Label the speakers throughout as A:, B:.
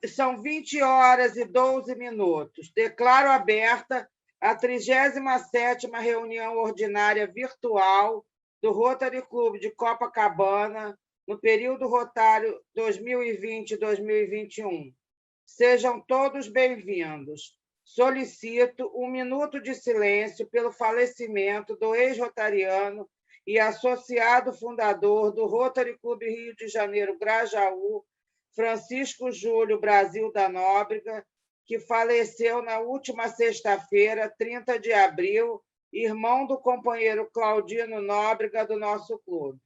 A: São 20h12. Declaro aberta a 37ª reunião ordinária virtual do Rotary Clube de Copacabana, no período rotário 2020-2021. Sejam todos bem-vindos. Solicito 1 minuto de silêncio pelo falecimento do ex-rotariano e associado fundador do Rotary Clube Rio de Janeiro Grajaú, Francisco Júlio Brasil da Nóbrega, que faleceu na última sexta-feira, 30 de abril, irmão do companheiro Claudino Nóbrega do nosso clube.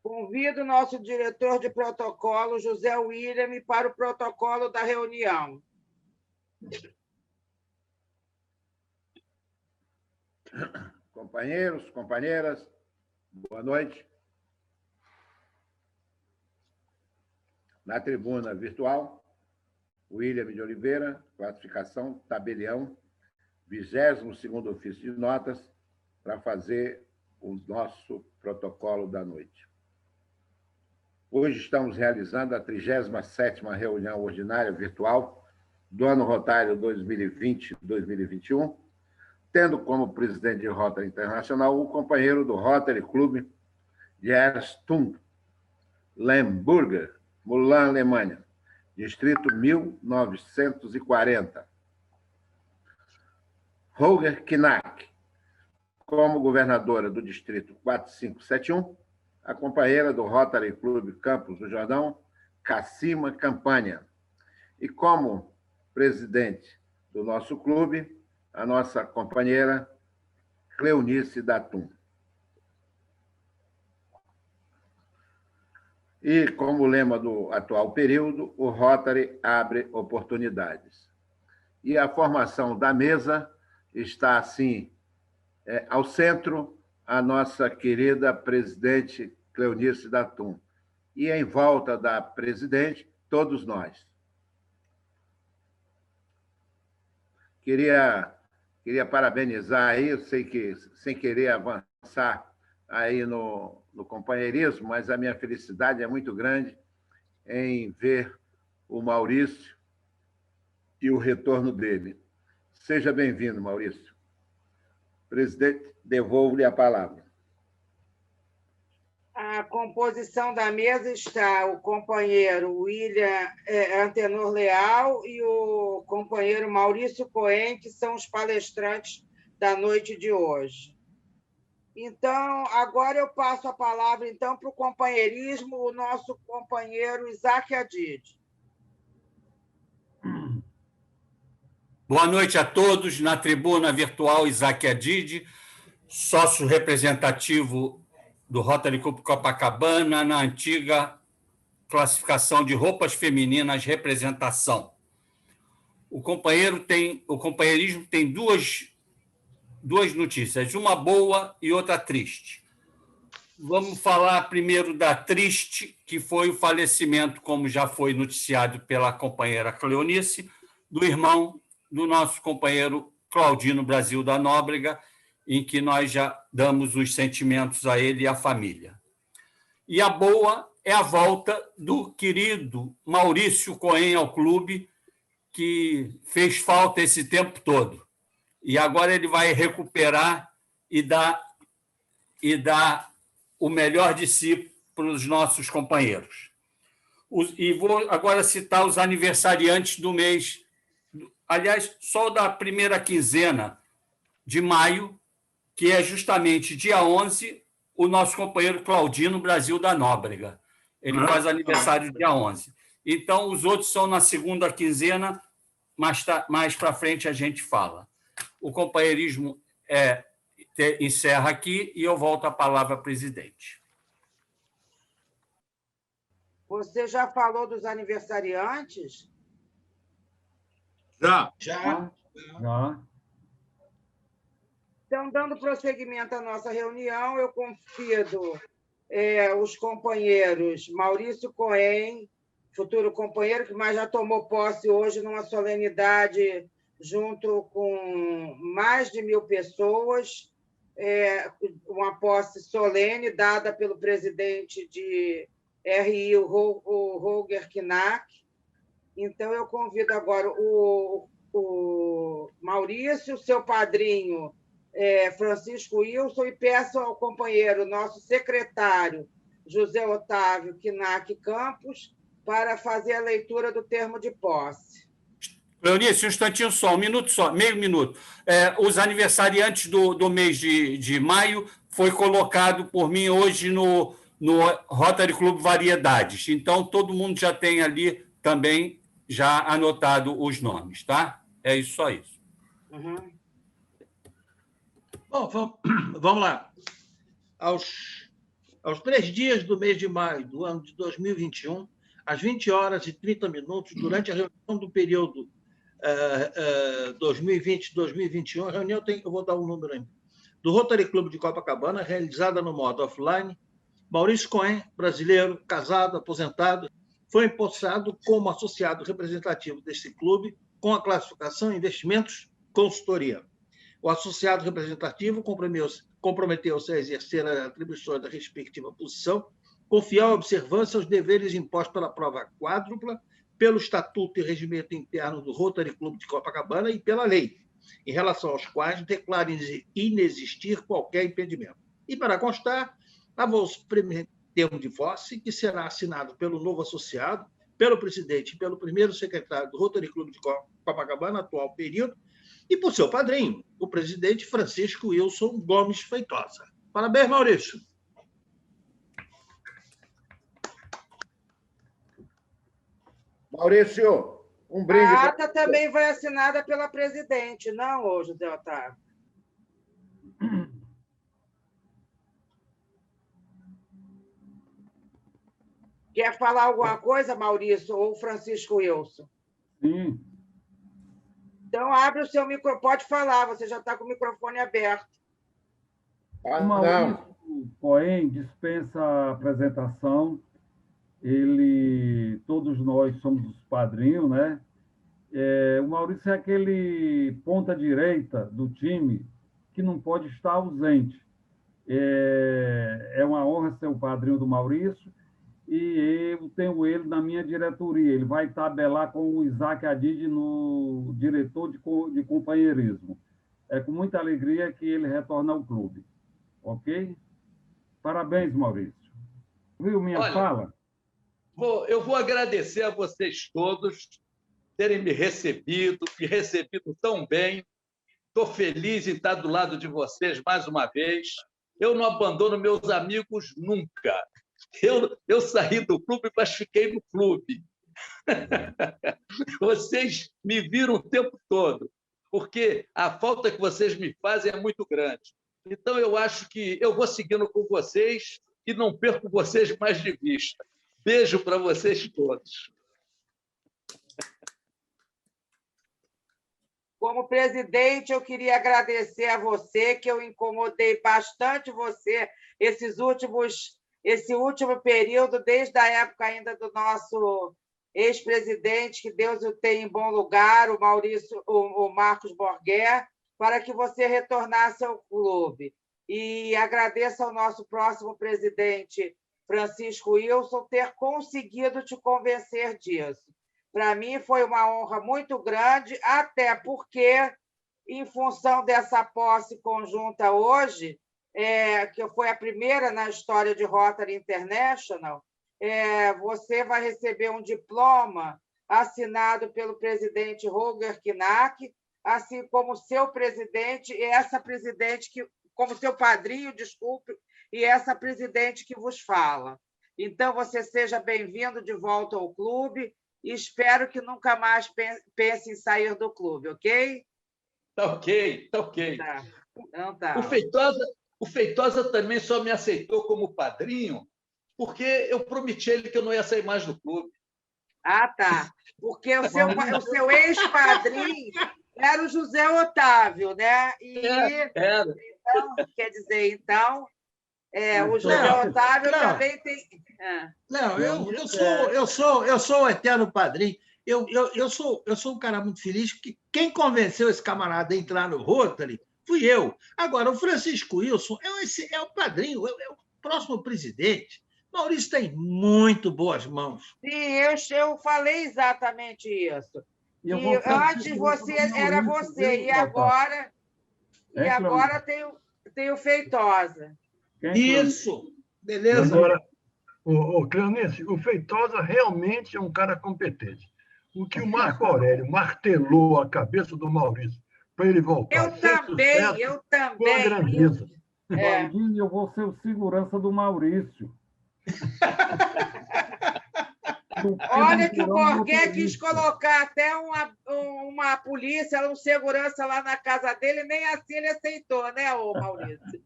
A: Convido o nosso diretor de protocolo, José William, para o protocolo da reunião.
B: Companheiros, companheiras, boa noite. Na tribuna virtual, William de Oliveira, classificação, tabelião, 22º ofício de notas, para fazer o nosso protocolo da noite. Hoje estamos realizando a 37ª reunião ordinária virtual do ano rotário 2020-2021, tendo como presidente de Rotary Internacional o companheiro do Rotary Clube de Erstung, Lemburger, Mulan, Alemanha, distrito 1940. Holger Knack, como governadora do distrito 4571, a companheira do Rotary Clube Campos do Jordão, Cacima Campanha. E como presidente do nosso clube, a nossa companheira Cleonice Datum. E, como lema do atual período, o Rotary abre oportunidades. E a formação da mesa está, assim, ao centro, a nossa querida presidente Cleonice Datum. E em volta da presidente, todos nós. Queria parabenizar aí, eu sei que sem querer avançar aí no companheirismo, mas a minha felicidade é muito grande em ver o Maurício e o retorno dele. Seja bem-vindo, Maurício. Presidente, devolvo-lhe a palavra.
A: A composição da mesa está o companheiro William Antenor Leal e o companheiro Maurício Cohen, que são os palestrantes da noite de hoje. Então, agora eu passo a palavra então, para o companheirismo, o nosso companheiro Isaac Adid.
C: Boa noite a todos. Na tribuna virtual, Isaac Adid, sócio representativo do Rotary Clube Copacabana, na antiga classificação de roupas femininas representação. O companheirismo tem duas notícias, uma boa e outra triste. Vamos falar primeiro da triste, que foi o falecimento, como já foi noticiado pela companheira Cleonice, do irmão do nosso companheiro Claudino Brasil da Nóbrega, em que nós já damos os sentimentos a ele e à família. E a boa é a volta do querido Maurício Cohen ao clube, que fez falta esse tempo todo. E agora ele vai recuperar e dar o melhor de si para os nossos companheiros. E vou agora citar os aniversariantes do mês, aliás, só da primeira quinzena de maio, que é justamente dia 11, o nosso companheiro Claudino Brasil da Nóbrega. Ele faz aniversário dia 11. Então, os outros são na segunda quinzena, mais para frente a gente fala. O companheirismo encerra aqui e eu volto a palavra ao presidente.
A: Você já falou dos aniversariantes?
D: Já.
E: Já.
A: Então, dando prosseguimento à nossa reunião, eu convido os companheiros Maurício Cohen, futuro companheiro, que mais já tomou posse hoje numa solenidade junto com mais de 1.000 pessoas, uma posse solene dada pelo presidente de RI, o Holger Knack. Então, eu convido agora o Maurício, seu padrinho, Francisco Wilson, e peço ao companheiro, nosso secretário, José Otávio Knack Campos, para fazer a leitura do termo de posse.
C: Cleonice, um instantinho só, um minuto só, meio minuto. Os aniversariantes do mês de maio foi colocado por mim hoje no Rotary Club Variedades. Então, todo mundo já tem ali também já anotado os nomes, tá? É isso, só isso.
A: Uhum.
E: Bom, vamos lá. Aos 3 dias do mês de maio do ano de 2021, às 20h30, durante a reunião do período 2020-2021, a reunião eu vou dar um número aí, do Rotary Club de Copacabana, realizada no modo offline, Maurício Cohen, brasileiro, casado, aposentado, foi empossado como associado representativo desse clube com a classificação Investimentos Consultoria. O associado representativo comprometeu-se a exercer as atribuições da respectiva posição com fiel observância aos deveres impostos pela prova quádrupla, pelo Estatuto e Regimento Interno do Rotary Club de Copacabana e pela lei, em relação aos quais declara inexistir qualquer impedimento. E, para constar, avô-se termo de posse, que será assinado pelo novo associado, pelo presidente e pelo primeiro secretário do Rotary Club de Copacabana, atual período, e por seu padrinho, o presidente Francisco Wilson Gomes Feitosa. Parabéns, Maurício.
B: Maurício, um brinde.
A: A ata também vai assinada pela presidente, não, José Otávio? Quer falar alguma coisa, Maurício, ou Francisco Wilson?
F: Sim.
A: Então, abre o seu microfone, pode falar, você já está com o microfone aberto.
F: O Maurício Cohen dispensa a apresentação, todos nós somos os padrinhos, né? O Maurício é aquele ponta-direita do time que não pode estar ausente. É uma honra ser o padrinho do Maurício, e eu tenho ele na minha diretoria. Ele vai tabelar com o Isaac Adid no diretor de companheirismo. É com muita alegria que ele retorna ao clube. Ok? Parabéns, Maurício. Viu minha fala?
D: Eu vou agradecer a vocês todos terem me recebido tão bem. Estou feliz em estar do lado de vocês mais uma vez. Eu não abandono meus amigos nunca. Eu saí do clube, mas fiquei no clube. Vocês me viram o tempo todo, porque a falta que vocês me fazem é muito grande. Então, eu acho que eu vou seguindo com vocês e não perco vocês mais de vista. Beijo para vocês todos.
A: Como presidente, eu queria agradecer a você, que eu incomodei bastante você esse último período, desde a época ainda do nosso ex-presidente, que Deus o tenha em bom lugar, o Marcos Borguer, para que você retornasse ao clube. E agradeço ao nosso próximo presidente, Francisco Wilson, ter conseguido te convencer disso. Para mim, foi uma honra muito grande, até porque, em função dessa posse conjunta hoje, que foi a primeira na história de Rotary International, você vai receber um diploma assinado pelo presidente Holger Knack, assim como seu presidente e essa presidente como seu padrinho, desculpe, e essa presidente que vos fala. Então, você seja bem-vindo de volta ao clube e espero que nunca mais pense em sair do clube, ok?
D: Tá ok, tá ok.
A: Tá. Então, tá.
D: O Feitosa também só me aceitou como padrinho porque eu prometi a ele que eu não ia sair mais do clube.
A: Ah, tá. Porque o seu ex-padrinho era o José Otávio, né?
D: Era.
A: Então, quer dizer, então, o José Otávio também tem...
E: Não, eu sou o eterno padrinho. Eu sou um cara muito feliz, porque quem convenceu esse camarada a entrar no Rotary fui eu. Agora, o Francisco Wilson é o padrinho, é o próximo presidente. Maurício tem muito boas mãos.
A: Sim, eu falei exatamente isso.
F: E
A: antes era você, e agora tem o Feitosa.
E: Isso! Beleza?
G: Agora, o Cleonice, o Feitosa realmente é um cara competente. O que o Marco Aurélio martelou a cabeça do Maurício para ele voltar.
A: Eu também.
G: Com a grandeza.
F: Valdinho, eu vou ser o segurança do Maurício.
A: Olha que o Borgé quis colocar até uma polícia, um segurança lá na casa dele, nem assim ele aceitou, né, ô Maurício?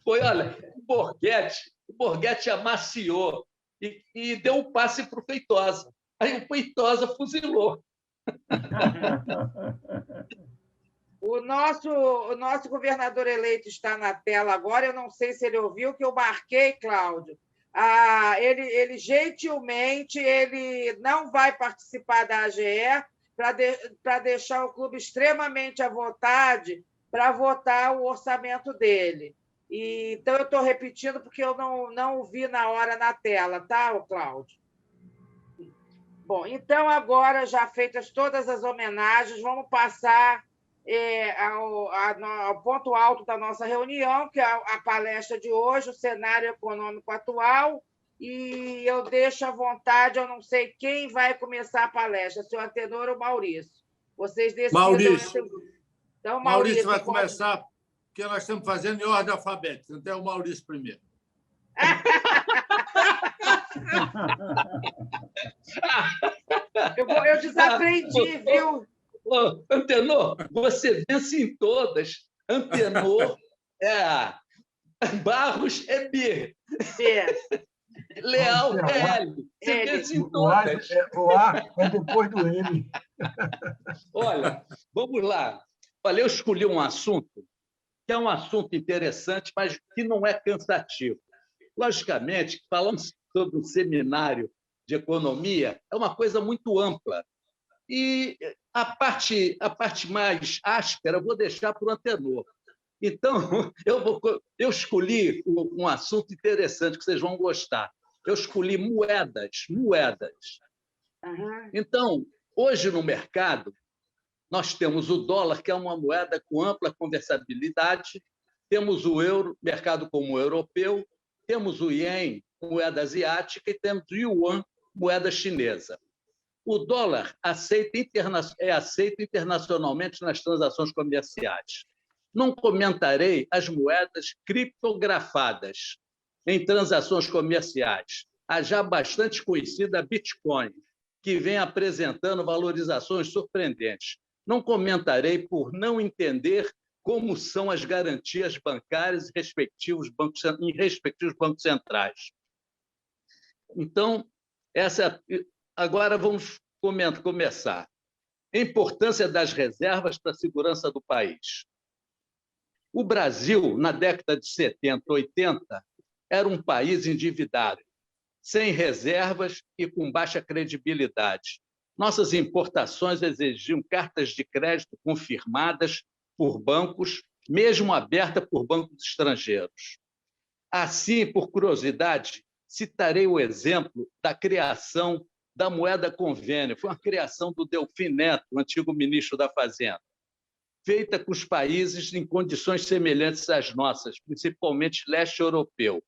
D: Foi, olha, o Borghetti amaciou e deu um passe para o Feitosa. Aí o Feitosa fuzilou.
A: O nosso governador eleito está na tela agora. Eu não sei se ele ouviu, que eu marquei, Cláudio. Ele gentilmente ele não vai participar da AGE para deixar o clube extremamente à vontade para votar o orçamento dele. Então, eu estou repetindo porque eu não o vi na hora na tela, tá, Cláudio? Bom, então, agora, já feitas todas as homenagens, vamos passar ao ponto alto da nossa reunião, que é a palestra de hoje, o cenário econômico atual, e eu deixo à vontade, eu não sei quem vai começar a palestra, se o Antenor ou o Maurício. Vocês decidem.
H: Maurício.
A: Então,
H: Maurício vai começar, porque nós estamos fazendo em ordem alfabética. Então, é o Maurício primeiro.
A: Eu desaprendi, viu?
D: Antenor, você vence em todas. Antenor é A. Barros é B. Leal é L. Você vence em todas.
G: O A é depois do M.
D: Olha, vamos lá. Olha, eu escolhi um assunto que é um assunto interessante, mas que não é cansativo. Logicamente, falamos sobre um seminário de economia, é uma coisa muito ampla. E a parte mais áspera eu vou deixar para o Antenor. Então, eu escolhi um assunto interessante que vocês vão gostar. Eu escolhi moedas. Então, hoje no mercado, nós temos o dólar, que é uma moeda com ampla conversabilidade, temos o euro, mercado comum europeu, temos o ien, moeda asiática, e temos o yuan, moeda chinesa. O dólar é aceito internacionalmente nas transações comerciais. Não comentarei as moedas criptografadas em transações comerciais. A já bastante conhecida Bitcoin, que vem apresentando valorizações surpreendentes. Não comentarei por não entender como são as garantias bancárias em respectivos bancos centrais. Então, agora vamos começar. A importância das reservas para a segurança do país. O Brasil, na década de 70, 80, era um país endividado, sem reservas e com baixa credibilidade. Nossas importações exigiam cartas de crédito confirmadas por bancos, mesmo abertas por bancos estrangeiros. Assim, por curiosidade, citarei o exemplo da criação da moeda convênio. Foi uma criação do Delfim Neto, o antigo ministro da Fazenda, feita com os países em condições semelhantes às nossas, principalmente leste europeu.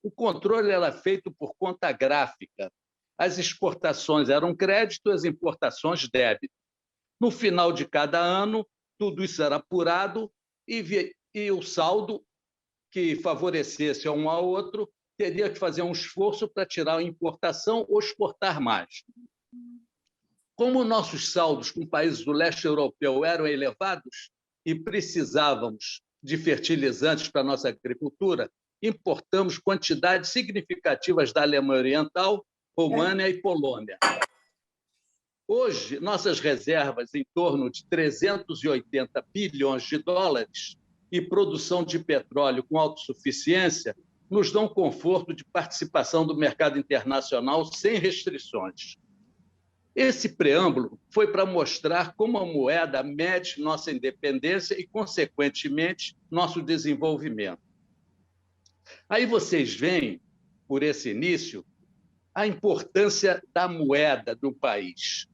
D: O controle era feito por conta gráfica. As exportações eram crédito, as importações débito. No final de cada ano, tudo isso era apurado e o saldo que favorecesse um ao outro teria que fazer um esforço para tirar a importação ou exportar mais. Como nossos saldos com países do leste europeu eram elevados e precisávamos de fertilizantes para a nossa agricultura, importamos quantidades significativas da Alemanha Oriental, România e Polônia. Hoje, nossas reservas em torno de 380 bilhões de dólares e produção de petróleo com autossuficiência nos dão conforto de participação do mercado internacional sem restrições. Esse preâmbulo foi para mostrar como a moeda mede nossa independência e, consequentemente, nosso desenvolvimento. Aí vocês veem, por esse início, a importância da moeda do país.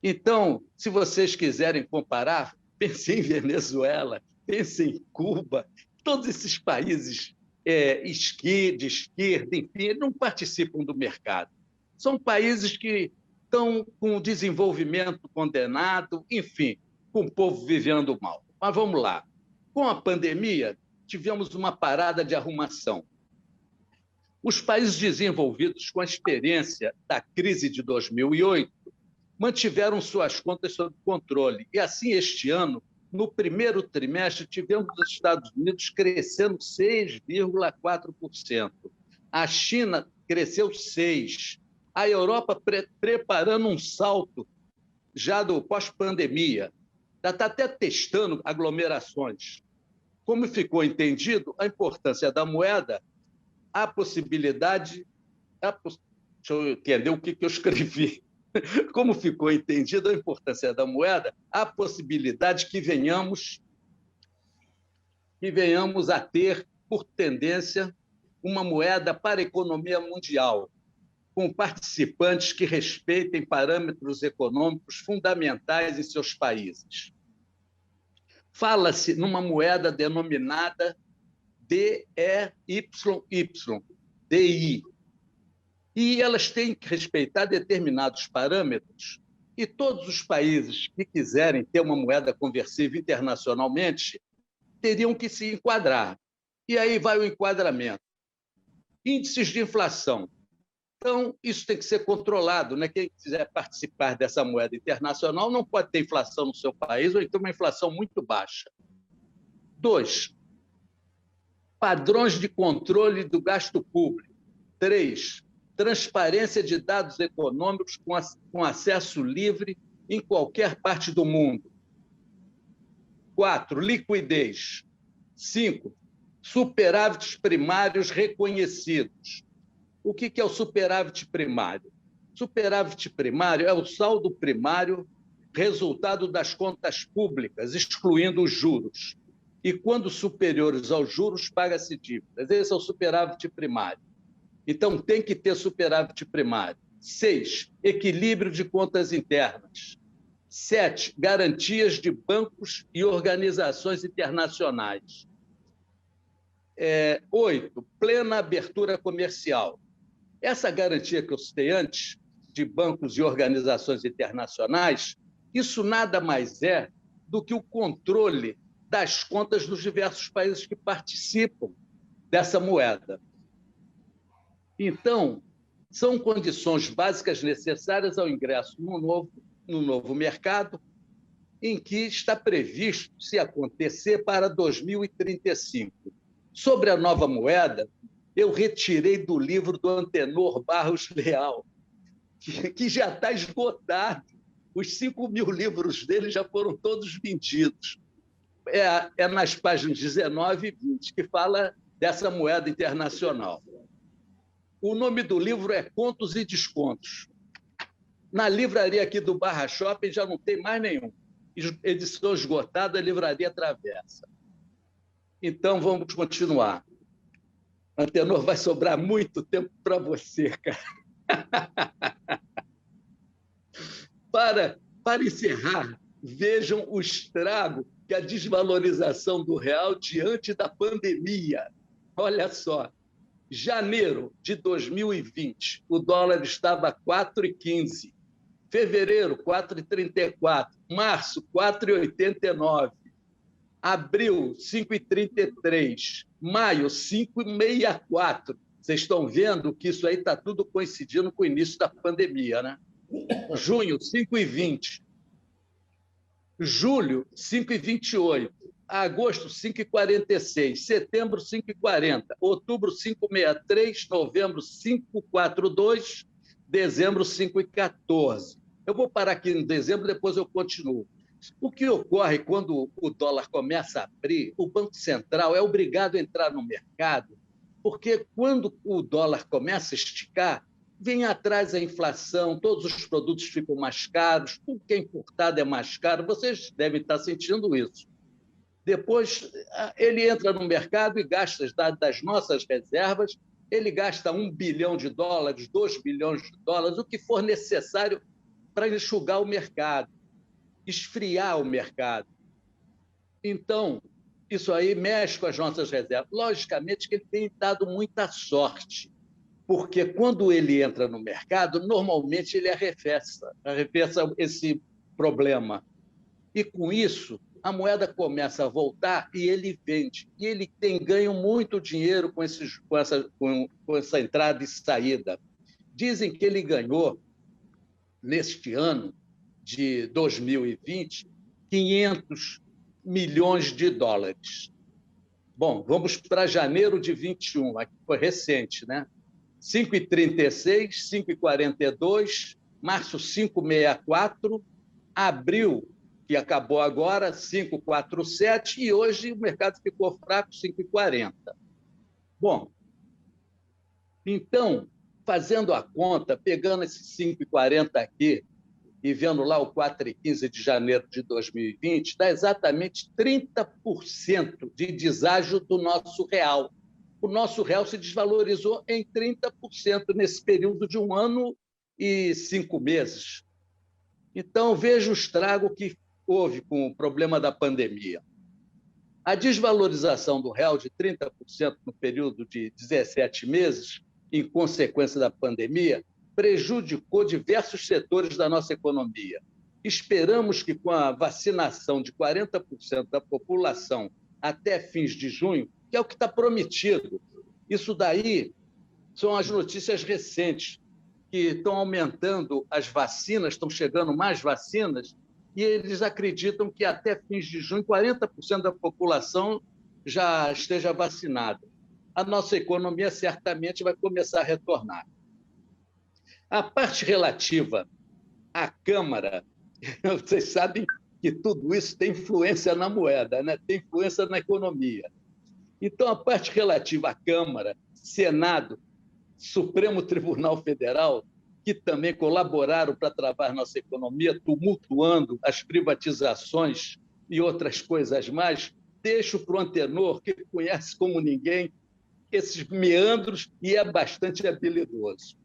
D: Então, se vocês quiserem comparar, pensem em Venezuela, pensem em Cuba, todos esses países de esquerda, enfim, não participam do mercado. São países que estão com o desenvolvimento condenado, enfim, com o povo vivendo mal. Mas vamos lá. Com a pandemia, tivemos uma parada de arrumação. Os países desenvolvidos, com a experiência da crise de 2008, mantiveram suas contas sob controle. E assim, este ano, no primeiro trimestre, tivemos os Estados Unidos crescendo 6,4%. A China cresceu 6%. A Europa preparando um salto já do pós-pandemia. Já está até testando aglomerações. Como ficou entendido, a importância da moeda, a possibilidade... Deixa eu entender o que eu escrevi. Como ficou entendido a importância da moeda, a possibilidade que venhamos a ter, por tendência, uma moeda para a economia mundial, com participantes que respeitem parâmetros econômicos fundamentais em seus países. Fala-se numa moeda denominada DEYY, DI, e elas têm que respeitar determinados parâmetros, e todos os países que quiserem ter uma moeda conversível internacionalmente teriam que se enquadrar. E aí vai o enquadramento. Índices de inflação. Então, isso tem que ser controlado, né? Quem quiser participar dessa moeda internacional não pode ter inflação no seu país ou então uma inflação muito baixa. 2, padrões de controle do gasto público. 3, transparência de dados econômicos com acesso livre em qualquer parte do mundo. 4, liquidez. 5, superávites primários reconhecidos. O que é o superávit primário? Superávit primário é o saldo primário resultado das contas públicas, excluindo os juros. E, quando superiores aos juros, paga-se dívidas. Esse é o superávit primário. Então, tem que ter superávit primário. 6, equilíbrio de contas internas. 7, garantias de bancos e organizações internacionais. 8, plena abertura comercial. Essa garantia que eu citei antes, de bancos e organizações internacionais, isso nada mais é do que o controle das contas dos diversos países que participam dessa moeda. Então, são condições básicas necessárias ao ingresso no novo mercado, em que está previsto se acontecer para 2035. Sobre a nova moeda, eu retirei do livro do Antenor Barros Leal, que já está esgotado. Os 5.000 livros dele já foram todos vendidos. É nas páginas 19 e 20, que fala dessa moeda internacional. O nome do livro é Contos e Descontos. Na livraria aqui do Barra Shopping já não tem mais nenhum. Edição esgotada, Livraria Travessa. Então, vamos continuar. Antenor, vai sobrar muito tempo para você, cara. Para encerrar, vejam o estrago que a desvalorização do real diante da pandemia. Olha só, janeiro de 2020, o dólar estava a 4,15. Fevereiro, 4,34. Março, 4,89. Abril, 5,33. Maio, 5,64. Vocês estão vendo que isso aí está tudo coincidindo com o início da pandemia, né? Junho, 5,20. Julho, 5,28. agosto 5,46, setembro 5,40, outubro 5,63, novembro 5,42, dezembro 5,14. Eu vou parar aqui em dezembro, depois eu continuo. O que ocorre quando o dólar começa a abrir, o Banco Central é obrigado a entrar no mercado, porque quando o dólar começa a esticar, vem atrás a inflação, todos os produtos ficam mais caros, tudo que é importado é mais caro, vocês devem estar sentindo isso. Depois, ele entra no mercado e gasta, das nossas reservas, ele gasta $1 bilhão, $2 bilhões, o que for necessário para enxugar o mercado, esfriar o mercado. Então, isso aí mexe com as nossas reservas. Logicamente que ele tem dado muita sorte, porque quando ele entra no mercado, normalmente ele arrefeça esse problema. E, com isso, a moeda começa a voltar e ele vende. E ele tem ganho muito dinheiro com essa entrada e saída. Dizem que ele ganhou, neste ano de 2020, $500 milhões. Bom, vamos para janeiro de 21, aqui foi recente, né? 5,36, 5,42, março 5,64, abril, que acabou agora, 5,47, e hoje o mercado ficou fraco, 5,40. Bom, então, fazendo a conta, pegando esse 5,40 aqui e vendo lá o 4,15 de janeiro de 2020, dá exatamente 30% de deságio do nosso real. O nosso real se desvalorizou em 30% nesse período de 1 ano e 5 meses. Então, veja o estrago que houve com o problema da pandemia. A desvalorização do real de 30% no período de 17 meses, em consequência da pandemia, prejudicou diversos setores da nossa economia. Esperamos que, com a vacinação de 40% da população até fins de junho, que é o que está prometido, isso daí são as notícias recentes, que estão aumentando as vacinas, estão chegando mais vacinas, e eles acreditam que até fins de junho 40% da população já esteja vacinada. A nossa economia certamente vai começar a retornar. A parte relativa à Câmara, vocês sabem que tudo isso tem influência na moeda, né? Tem influência na economia. Então, a parte relativa à Câmara, Senado, Supremo Tribunal Federal, que também colaboraram para travar nossa economia, tumultuando as privatizações e outras coisas mais, deixo para o Antenor, que conhece como ninguém esses meandros e é bastante habilidoso.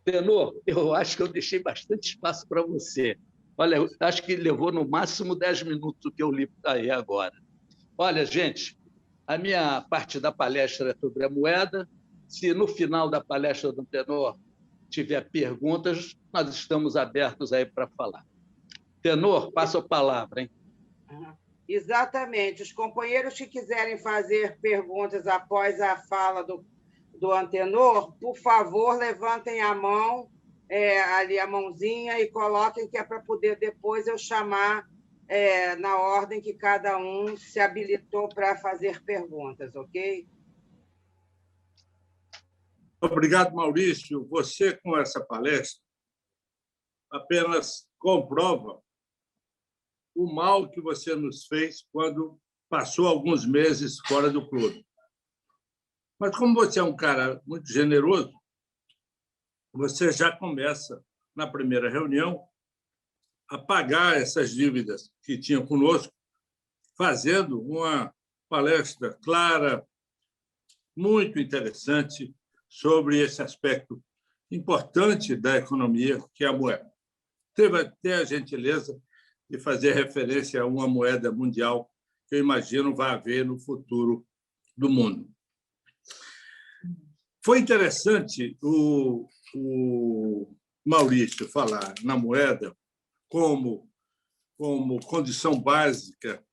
D: Antenor, eu acho que eu deixei bastante espaço para você. Olha, eu acho que levou no máximo 10 minutos o que eu li aí agora. Olha, gente, a minha parte da palestra é sobre a moeda. Se no final da palestra do Antenor tiver perguntas, nós estamos abertos aí para falar. Tenor, passo a palavra, hein?
A: Exatamente. Os companheiros que quiserem fazer perguntas após a fala do Antenor, por favor, levantem a mão, ali a mãozinha, e coloquem, que é para poder depois eu chamar na ordem que cada um se habilitou para fazer perguntas, ok?
H: Obrigado, Maurício. Você, com essa palestra, apenas comprova o mal que você nos fez quando passou alguns meses fora do clube. Mas, como você é um cara muito generoso, você já começa, na primeira reunião, a pagar essas dívidas que tinha conosco, fazendo uma palestra clara, muito interessante, sobre esse aspecto importante da economia, que é a moeda. Teve até a gentileza de fazer referência a uma moeda mundial que eu imagino vai haver no futuro do mundo. Foi interessante o Maurício falar na moeda como condição básica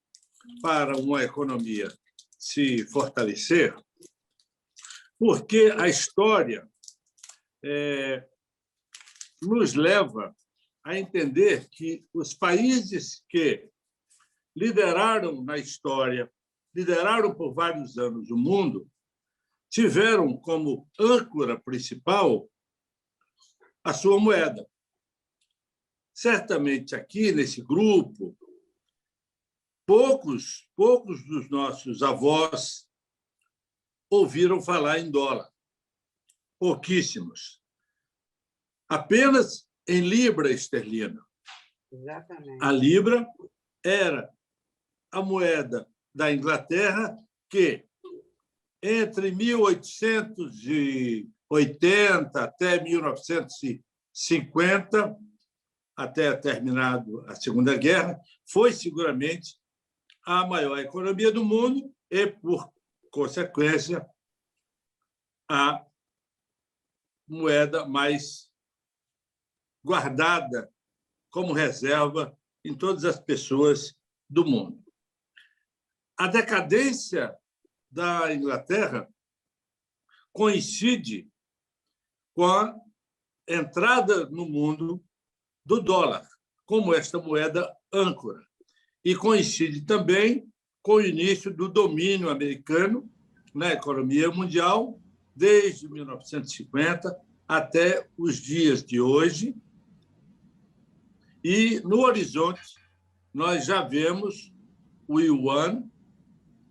H: para uma economia se fortalecer, porque a história nos leva a entender que os países que lideraram na história, lideraram por vários anos o mundo, tiveram como âncora principal a sua moeda. Certamente aqui, nesse grupo, poucos dos nossos avós ouviram falar em dólar. Pouquíssimos. Apenas em libra esterlina.
A: Exatamente.
H: A libra era a moeda da Inglaterra que, entre 1880 até 1950, até terminado a Segunda Guerra, foi seguramente a maior economia do mundo e, por consequência, a moeda mais guardada como reserva em todas as pessoas do mundo. A decadência da Inglaterra coincide com a entrada no mundo do dólar, como esta moeda âncora, e coincide também com o início do domínio americano na economia mundial, desde 1950 até os dias de hoje. E, no horizonte, nós já vemos o yuan,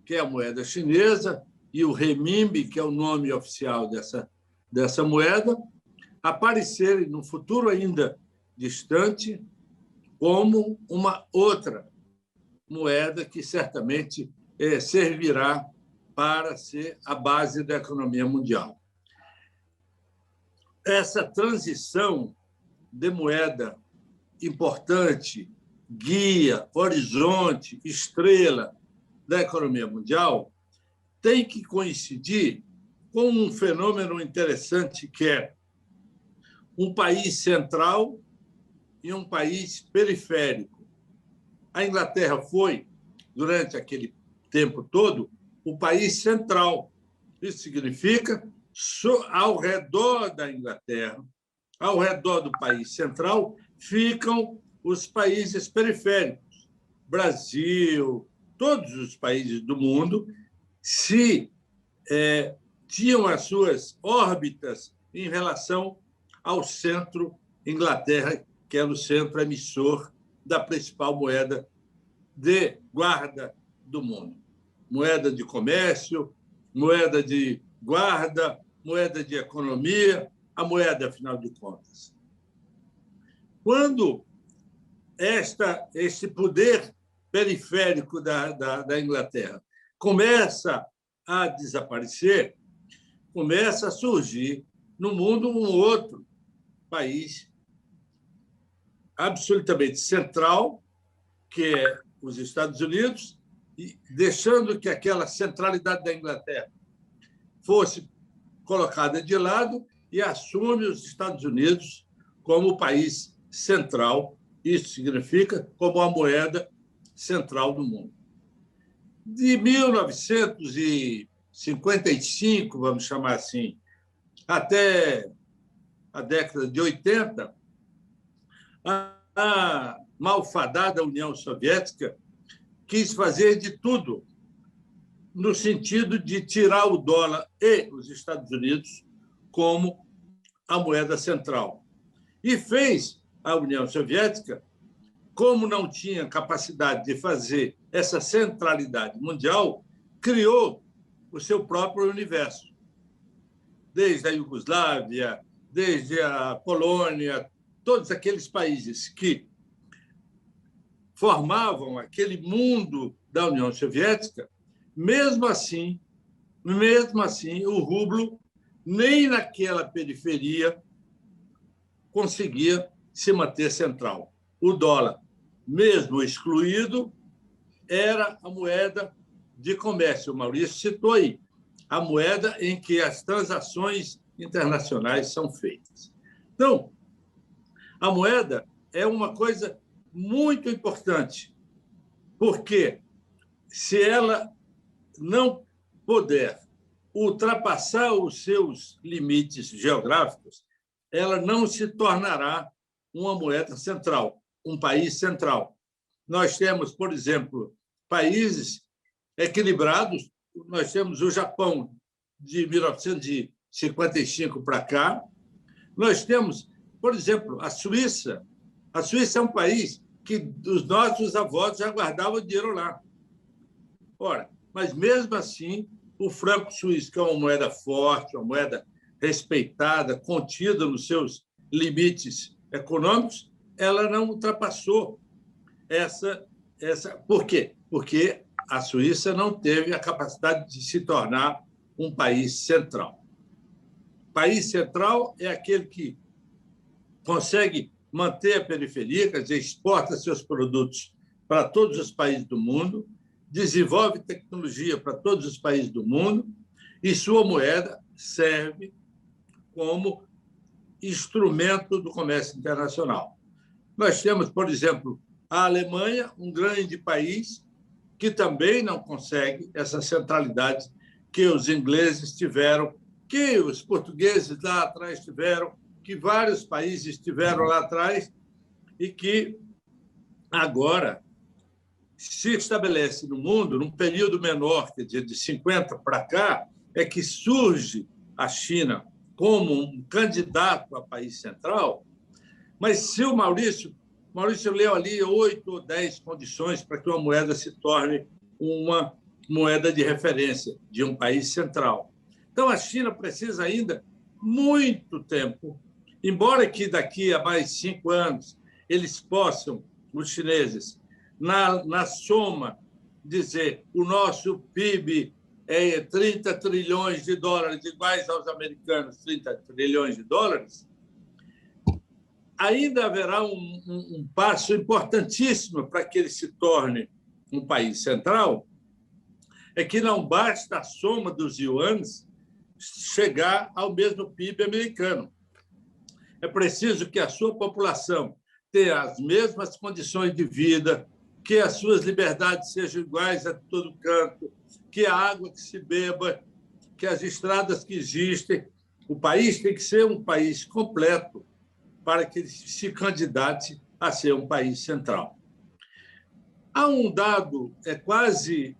H: que é a moeda chinesa, e o renminbi, que é o nome oficial dessa moeda, aparecerem no futuro ainda distante como uma outra moeda que certamente servirá para ser a base da economia mundial. Essa transição de moeda importante, guia, horizonte, estrela da economia mundial, tem que coincidir com um fenômeno interessante que é um país central e um país periférico. A Inglaterra foi, durante aquele tempo todo, o país central. Isso significa, ao redor da Inglaterra, ao redor do país central, ficam os países periféricos. Brasil, todos os países do mundo tinham as suas órbitas em relação ao centro Inglaterra, que era o centro emissor da principal moeda de guarda do mundo. Moeda de comércio, moeda de guarda, moeda de economia, a moeda, afinal de contas. Quando este poder periférico da Inglaterra começa a desaparecer, começa a surgir no mundo um outro país absolutamente central, que é os Estados Unidos, e deixando que aquela centralidade da Inglaterra fosse colocada de lado e assume os Estados Unidos como o país central. Isso significa como a moeda central do mundo. De 1955, vamos chamar assim, até a década de 80, a malfadada União Soviética quis fazer de tudo no sentido de tirar o dólar e os Estados Unidos como a moeda central. E fez a União Soviética, como não tinha capacidade de fazer essa centralidade mundial, criou o seu próprio universo. Desde a Iugoslávia, desde a Polônia, todos aqueles países que formavam aquele mundo da União Soviética, mesmo assim, o rublo, nem naquela periferia, conseguia se manter central. O dólar, mesmo excluído, era a moeda de comércio. O Maurício citou aí, a moeda em que as transações internacionais são feitas. Então, a moeda é uma coisa muito importante, porque se ela não puder ultrapassar os seus limites geográficos, ela não se tornará uma moeda central, um país central. nós temos, por exemplo, países equilibrados. Nós temos o Japão de 1955 para cá. Nós temos, por exemplo, a Suíça. A Suíça é um país que os nossos avós já guardavam dinheiro lá. Ora, mas mesmo assim, o franco suíço, que é uma moeda forte, uma moeda respeitada, contida nos seus limites econômicos, ela não ultrapassou essa. Por quê? Porque a Suíça não teve a capacidade de se tornar um país central. País central é aquele que consegue manter a periferia, quer dizer, exporta seus produtos para todos os países do mundo, desenvolve tecnologia para todos os países do mundo e sua moeda serve como instrumento do comércio internacional. Nós temos, por exemplo, a Alemanha, um grande país que também não consegue essa centralidade que os ingleses tiveram, que os portugueses lá atrás tiveram, que vários países tiveram lá atrás e que agora se estabelece no mundo, num período menor, quer dizer, de 50 para cá, é que surge a China como um candidato a país central. Mas se o Maurício leu ali 8 ou 10 condições para que uma moeda se torne uma moeda de referência de um país central. Então, a China precisa ainda muito tempo, embora que daqui a mais 5 anos eles possam, os chineses, na soma, dizer o nosso PIB é 30 trilhões de dólares, iguais aos americanos, 30 trilhões de dólares, ainda haverá um passo importantíssimo para que ele se torne um país central, é que não basta a soma dos yuans chegar ao mesmo PIB americano. É preciso que a sua população tenha as mesmas condições de vida, que as suas liberdades sejam iguais a todo canto, que a água que se beba, que as estradas que existem. O país tem que ser um país completo para que ele se candidate a ser um país central. Há um dado, é quase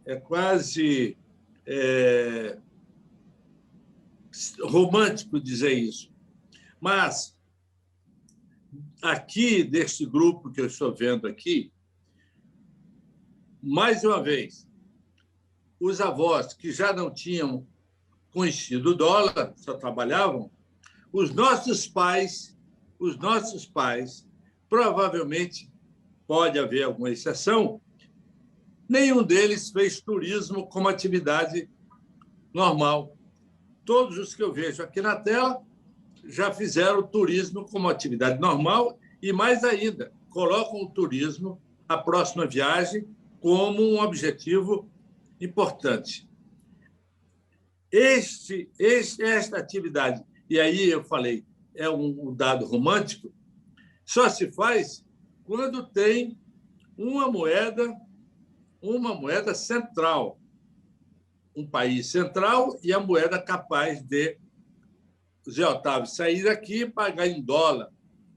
H: romântico dizer isso, mas aqui, deste grupo que eu estou vendo aqui, mais uma vez, os avós que já não tinham conhecido o dólar, só trabalhavam, os nossos pais, provavelmente, pode haver alguma exceção, nenhum deles fez turismo como atividade normal. Todos os que eu vejo aqui na tela já fizeram turismo como atividade normal e, mais ainda, colocam o turismo, a próxima viagem, como um objetivo importante. Esta atividade, e aí eu falei, é um dado romântico, só se faz quando tem uma moeda central, um país central e a moeda capaz de Zé Otávio sair daqui, pagar em dólar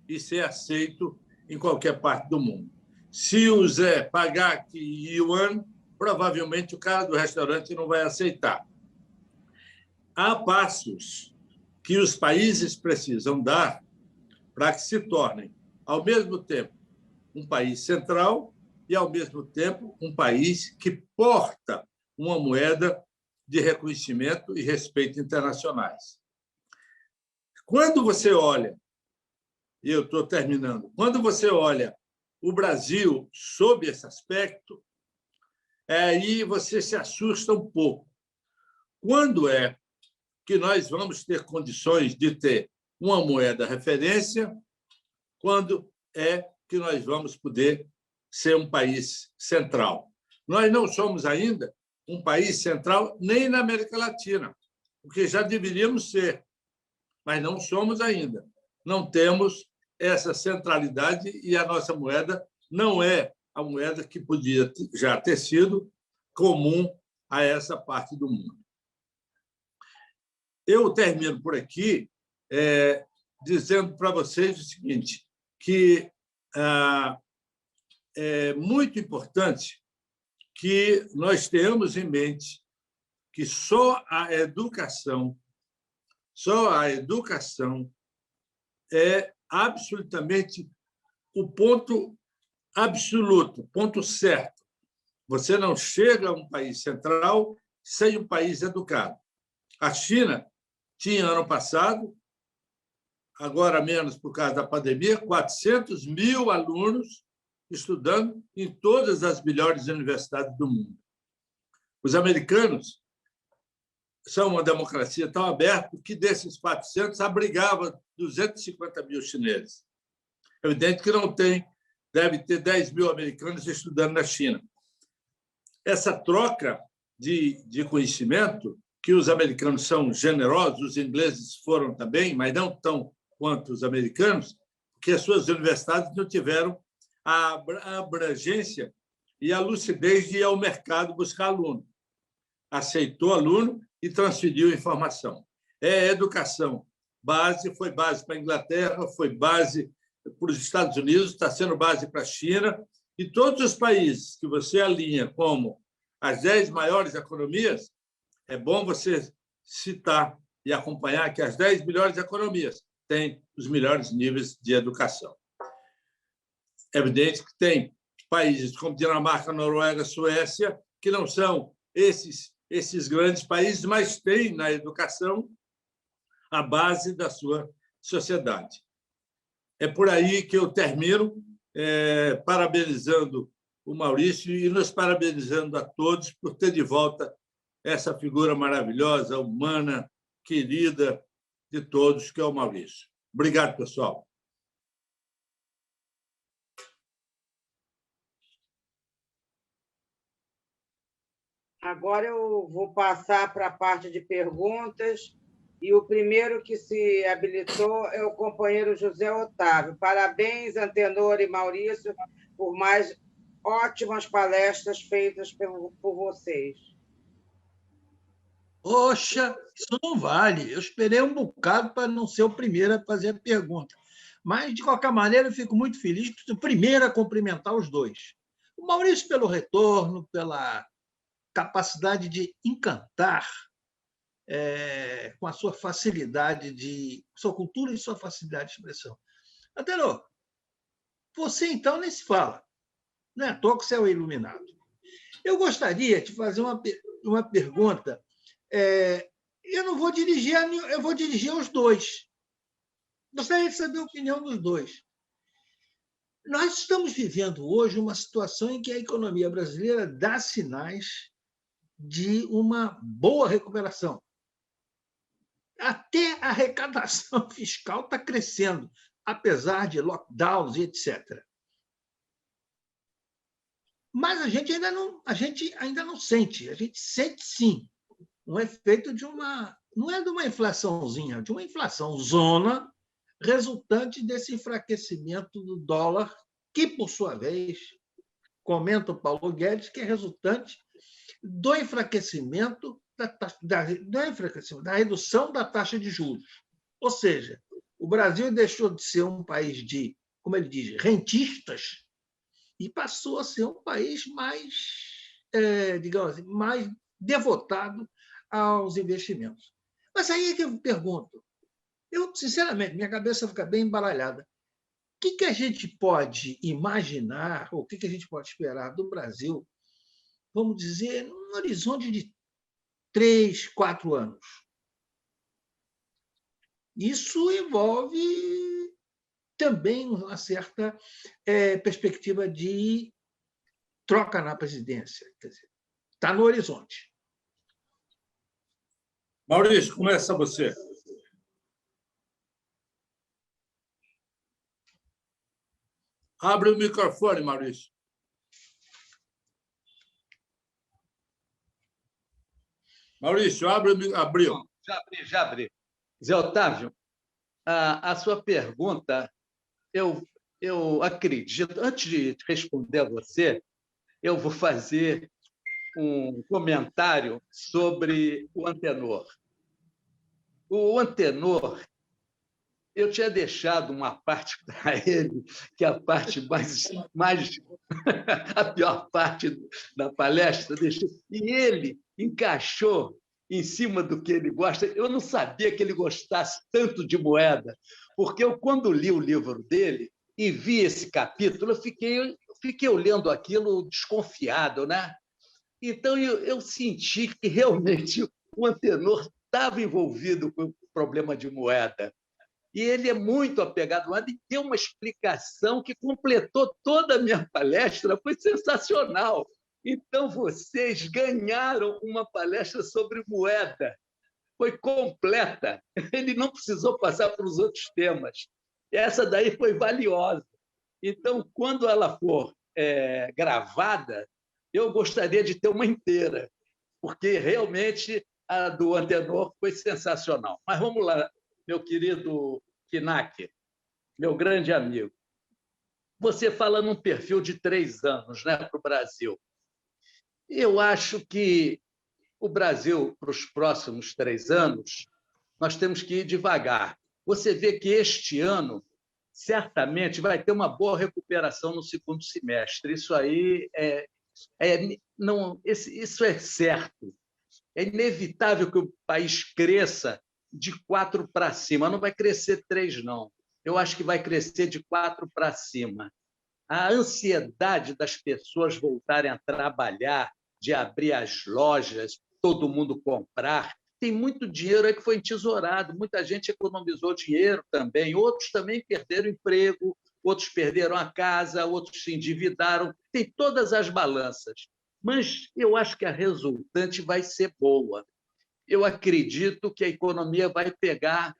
H: e ser aceito em qualquer parte do mundo. Se o Zé pagar aqui em yuan, provavelmente o cara do restaurante não vai aceitar. Há passos que os países precisam dar para que se tornem, ao mesmo tempo, um país central e, ao mesmo tempo, um país que porta uma moeda de reconhecimento e respeito internacionais. Quando você olha, e eu estou terminando, quando você olha o Brasil sob esse aspecto, aí você se assusta um pouco. Quando é que nós vamos ter condições de ter uma moeda referência? Quando é que nós vamos poder ser um país central? Nós não somos ainda um país central nem na América Latina, porque já deveríamos ser, mas não somos ainda. Não temos essa centralidade e a nossa moeda não é a moeda que podia já ter sido comum a essa parte do mundo. Eu termino por aqui dizendo para vocês o seguinte, que é muito importante que nós tenhamos em mente que só a educação é absolutamente o ponto absoluto, ponto certo. Você não chega a um país central sem um país educado. A China tinha, ano passado, agora menos por causa da pandemia, 400 mil alunos estudando em todas as melhores universidades do mundo. Os americanos são uma democracia tão aberta que, desses 400, abrigava 250 mil chineses. É evidente que não tem, deve ter 10 mil americanos estudando na China. Essa troca de conhecimento, que os americanos são generosos, os ingleses foram também, mas não tão quanto os americanos, porque as suas universidades não tiveram a abrangência e a lucidez de ir ao mercado buscar aluno. Aceitou aluno e transferiu informação. É educação. Foi base para a Inglaterra, foi base para os Estados Unidos, está sendo base para a China, e todos os países que você alinha como as 10 maiores economias, é bom você citar e acompanhar que as 10 melhores economias têm os melhores níveis de educação. É evidente que tem países como Dinamarca, Noruega, Suécia, que não são esses grandes países, mas têm na educação a base da sua sociedade. É por aí que eu termino, parabenizando o Maurício e nos parabenizando a todos por ter de volta essa figura maravilhosa, humana, querida de todos, que é o Maurício. Obrigado, pessoal.
A: Agora eu vou passar para a parte de perguntas, e o primeiro que se habilitou é o companheiro José Otávio. Parabéns, Antenor e Maurício, por mais ótimas palestras feitas por vocês.
E: Poxa, isso não vale. Eu esperei um bocado para não ser o primeiro a fazer a pergunta. Mas, de qualquer maneira, eu fico muito feliz por ser o primeiro a cumprimentar os dois. O Maurício pelo retorno, pela capacidade de encantar com a sua facilidade sua cultura e sua facilidade de expressão. Antenor, você então nem se fala. Não é à toa que você é o iluminado. Eu gostaria de fazer uma pergunta. Eu não vou dirigir, eu vou dirigir aos dois. Gostaria de saber a opinião dos dois. Nós estamos vivendo hoje uma situação em que a economia brasileira dá sinais de uma boa recuperação. Até a arrecadação fiscal está crescendo, apesar de lockdowns e etc. Mas a gente ainda não sente. A gente sente, sim, um efeito não é de uma inflaçãozinha, de uma inflação zona resultante desse enfraquecimento do dólar, que, por sua vez, comenta o Paulo Guedes, que é resultante do enfraquecimento da redução da taxa de juros. Ou seja, o Brasil deixou de ser um país de, como ele diz, rentistas, e passou a ser um país mais, digamos assim, mais devotado aos investimentos. Mas aí é que eu pergunto, sinceramente, minha cabeça fica bem embaralhada. O que a gente pode imaginar, ou o que a gente pode esperar do Brasil, vamos dizer, num horizonte de 3, 4 anos? Isso envolve também uma certa perspectiva de troca na presidência. Quer dizer, está no horizonte.
H: Maurício, começa você. Abre o microfone, Maurício. Maurício, abriu.
D: Já abri. Zé Otávio, a sua pergunta, eu acredito, antes de responder a você, eu vou fazer um comentário sobre o Antenor. O Antenor eu tinha deixado uma parte para ele, que é a parte mais a pior parte da palestra, deixei, e ele encaixou em cima do que ele gosta. Eu não sabia que ele gostasse tanto de moeda, porque eu, quando li o livro dele e vi esse capítulo, eu fiquei olhando aquilo desconfiado, né? Então, eu senti que realmente o Antenor estava envolvido com o problema de moeda. E ele é muito apegado a moeda e deu uma explicação que completou toda a minha palestra, foi sensacional. Então, vocês ganharam uma palestra sobre moeda. Foi completa. Ele não precisou passar para os outros temas. Essa daí foi valiosa. Então, quando ela for gravada, eu gostaria de ter uma inteira, porque realmente a do Antenor foi sensacional. Mas vamos lá, meu querido Kinak, meu grande amigo. Você fala num perfil de 3 anos, né, para o Brasil. Eu acho que o Brasil, para os próximos 3 anos, nós temos que ir devagar. Você vê que este ano, certamente, vai ter uma boa recuperação no segundo semestre. Isso aí isso é certo. É inevitável que o país cresça de 4 para cima. Não vai crescer 3, não. Eu acho que vai crescer de 4 para cima. A ansiedade das pessoas voltarem a trabalhar, de abrir as lojas, todo mundo comprar. Tem muito dinheiro aí que foi entesourado, muita gente economizou dinheiro também, outros também perderam emprego, outros perderam a casa, outros se endividaram. Tem todas as balanças. Mas eu acho que a resultante vai ser boa. Eu acredito que a economia vai pegar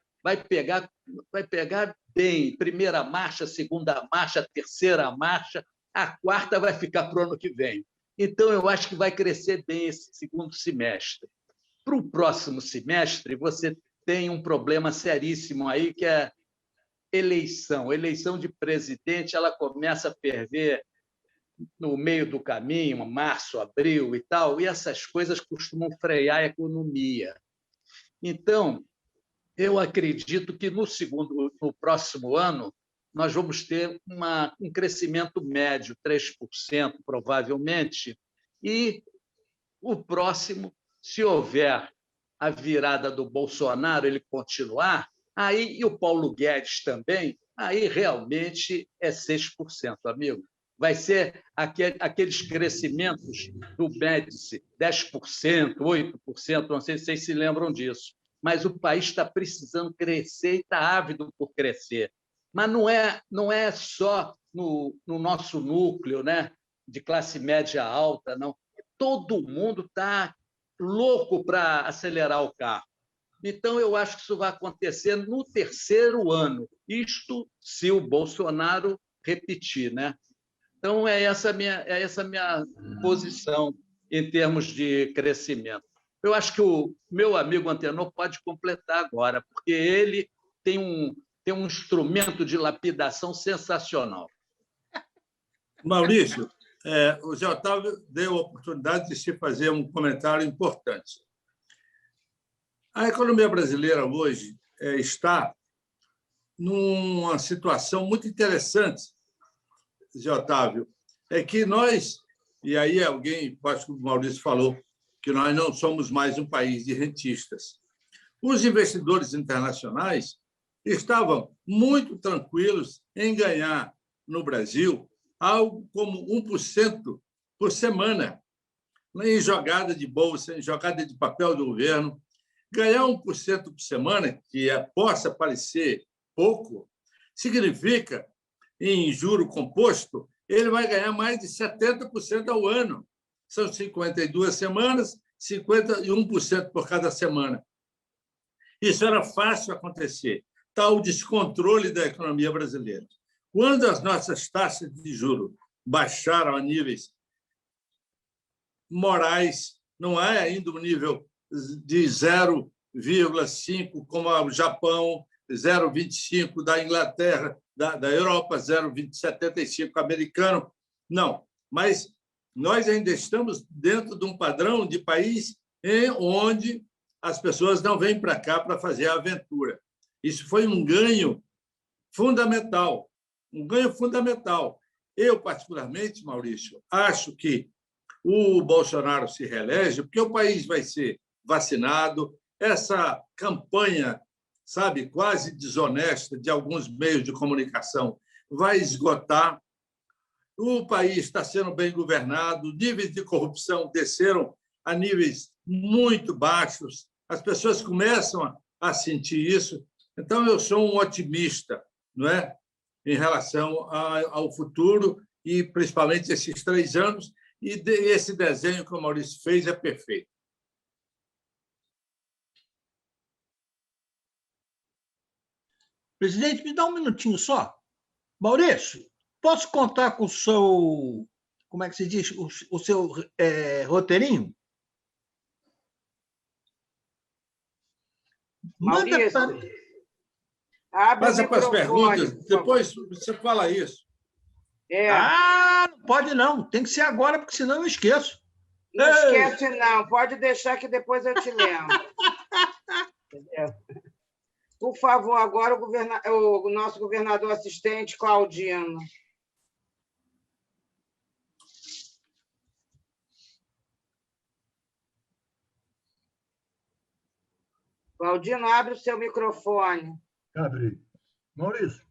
D: bem. Primeira marcha, segunda marcha, terceira marcha, a quarta vai ficar para o ano que vem. Então, eu acho que vai crescer bem esse segundo semestre. Para o próximo semestre, você tem um problema seríssimo aí, que é eleição. Eleição de presidente, ela começa a ferver no meio do caminho, março, abril e tal, e essas coisas costumam frear a economia. Então, eu acredito que no próximo ano, nós vamos ter um crescimento médio, 3%, provavelmente, e o próximo, se houver a virada do Bolsonaro, ele continuar, aí, e o Paulo Guedes também, aí realmente é 6%, amigo. Vai ser aqueles crescimentos do Médici, 10%, 8%, não sei se vocês se lembram disso. Mas o país está precisando crescer e está ávido por crescer. Mas não é só no nosso núcleo, né, de classe média alta, não. Todo mundo está louco para acelerar o carro. Então, eu acho que isso vai acontecer no terceiro ano. Isto se o Bolsonaro repetir, né? Então, é essa a minha posição em termos de crescimento. Eu acho que o meu amigo Antenor pode completar agora, porque ele tem um instrumento de lapidação sensacional.
H: Maurício, o Zé Otávio deu a oportunidade de se fazer um comentário importante. A economia brasileira hoje está numa situação muito interessante, Zé Otávio, é que nós, e aí alguém, acho que o Maurício falou, que nós não somos mais um país de rentistas. Os investidores internacionais estavam muito tranquilos em ganhar no Brasil algo como 1% por semana, em jogada de bolsa, em jogada de papel do governo. Ganhar 1% por semana, que possa parecer pouco, significa, em juro composto, ele vai ganhar mais de 70% ao ano. São 52 semanas, 51% por cada semana. Isso era fácil acontecer. Tal descontrole da economia brasileira. Quando as nossas taxas de juros baixaram a níveis morais, não é ainda um nível de 0,5, como o Japão, 0,25 da Inglaterra, da Europa, 0,75 americano. Não, mas nós ainda estamos dentro de um padrão de país onde as pessoas não vêm para cá para fazer a aventura. Isso foi um ganho fundamental, um ganho fundamental. Eu, particularmente, Maurício, acho que o Bolsonaro se reelege porque o país vai ser vacinado. Essa campanha, sabe, quase desonesta de alguns meios de comunicação vai esgotar. O país está sendo bem governado, níveis de corrupção desceram a níveis muito baixos, as pessoas começam a sentir isso. Então, eu sou um otimista, não é? Em relação ao futuro, e principalmente esses 3 anos, e esse desenho que o Maurício fez é perfeito.
E: Presidente, me dá um minutinho só. Maurício, posso contar com o seu, como é que se diz, o seu roteirinho?
A: Maurício, abre
H: Passa
A: o
H: para as
A: microfone,
H: perguntas, depois você fala isso.
E: Não pode não. Tem que ser agora, porque senão eu esqueço.
A: Não esquece, não. Pode deixar que depois eu te lembro. Por favor, agora o nosso governador assistente, Claudino. Claudino, abre o seu microfone.
G: Abre. Maurício,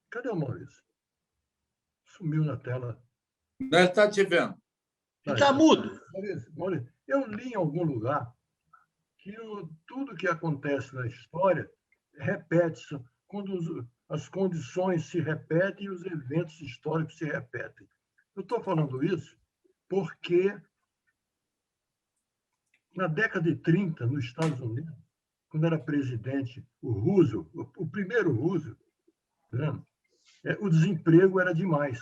G: cadê o Maurício? Sumiu na tela.
H: Ele está te vendo.
E: Está mudo.
G: Maurício, eu li em algum lugar que tudo que acontece na história repete-se, quando as condições se repetem e os eventos históricos se repetem. Eu estou falando isso porque, na década de 30, nos Estados Unidos, quando era presidente o Roosevelt, o primeiro Roosevelt, né, o desemprego era demais.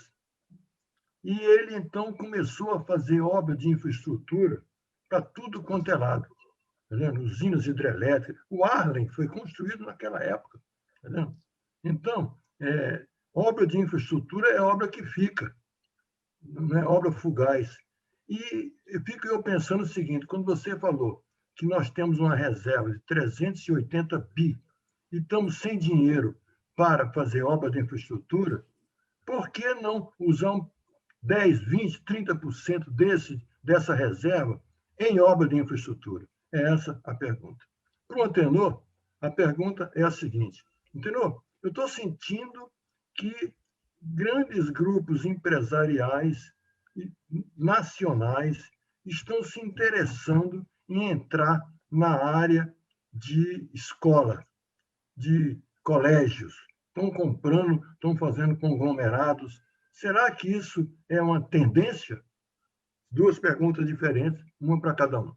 G: E ele, então, começou a fazer obra de infraestrutura para tudo quanto é lado. Tá vendo? Usinas hidrelétricas. O Harlem foi construído naquela época. Tá vendo? Então, obra de infraestrutura é obra que fica, não é obra fugaz. E fico eu pensando o seguinte, quando você falou que nós temos uma reserva de 380 bi e estamos sem dinheiro para fazer obra de infraestrutura, por que não usar 10, 20, 30% dessa reserva em obra de infraestrutura? É essa a pergunta. Para o Antenor, a pergunta é a seguinte. Antenor, eu estou sentindo que grandes grupos empresariais nacionais estão se interessando em entrar na área de escola, de colégios. Estão comprando, estão fazendo conglomerados. Será que isso é uma tendência? 2 perguntas diferentes, uma para cada um.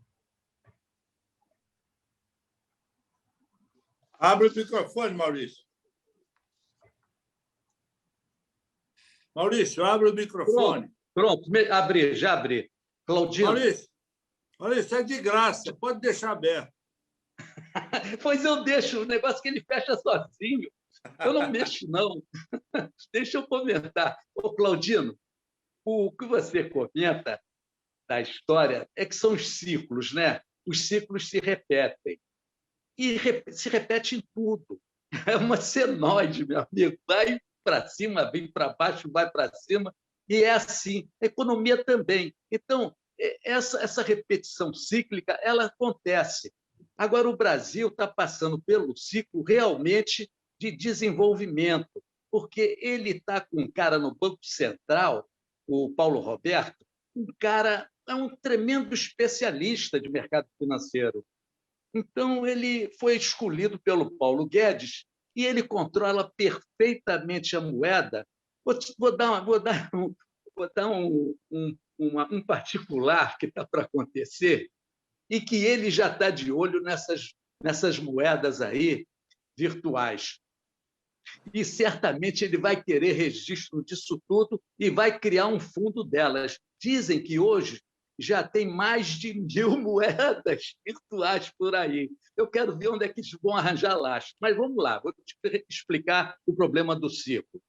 H: Abre o microfone, Maurício. Maurício, abre o microfone.
D: Pronto. Já abri. Claudino.
H: Maurício, é de graça, pode deixar aberto.
D: Pois eu deixo, o negócio que ele fecha sozinho. Eu não mexo, não. Deixa eu comentar. Ô, Claudino, o que você comenta da história é que são os ciclos, né? Os ciclos se repetem. E se repete em tudo. É uma senoide, meu amigo. Vai para cima, vem para baixo, vai para cima. E é assim. A economia também. Então, essa repetição cíclica, ela acontece. Agora, o Brasil está passando pelo ciclo realmente de desenvolvimento, porque ele está com um cara no Banco Central, o Paulo Roberto, é um tremendo especialista de mercado financeiro. Então, ele foi escolhido pelo Paulo Guedes e ele controla perfeitamente a moeda. Vou dar um particular que está para acontecer e que ele já está de olho nessas moedas aí virtuais. E certamente ele vai querer registro disso tudo e vai criar um fundo delas. Dizem que hoje já tem mais de 1.000 moedas virtuais por aí. Eu quero ver onde é que eles vão arranjar lastro. Mas vamos lá, vou te explicar o problema do ciclo.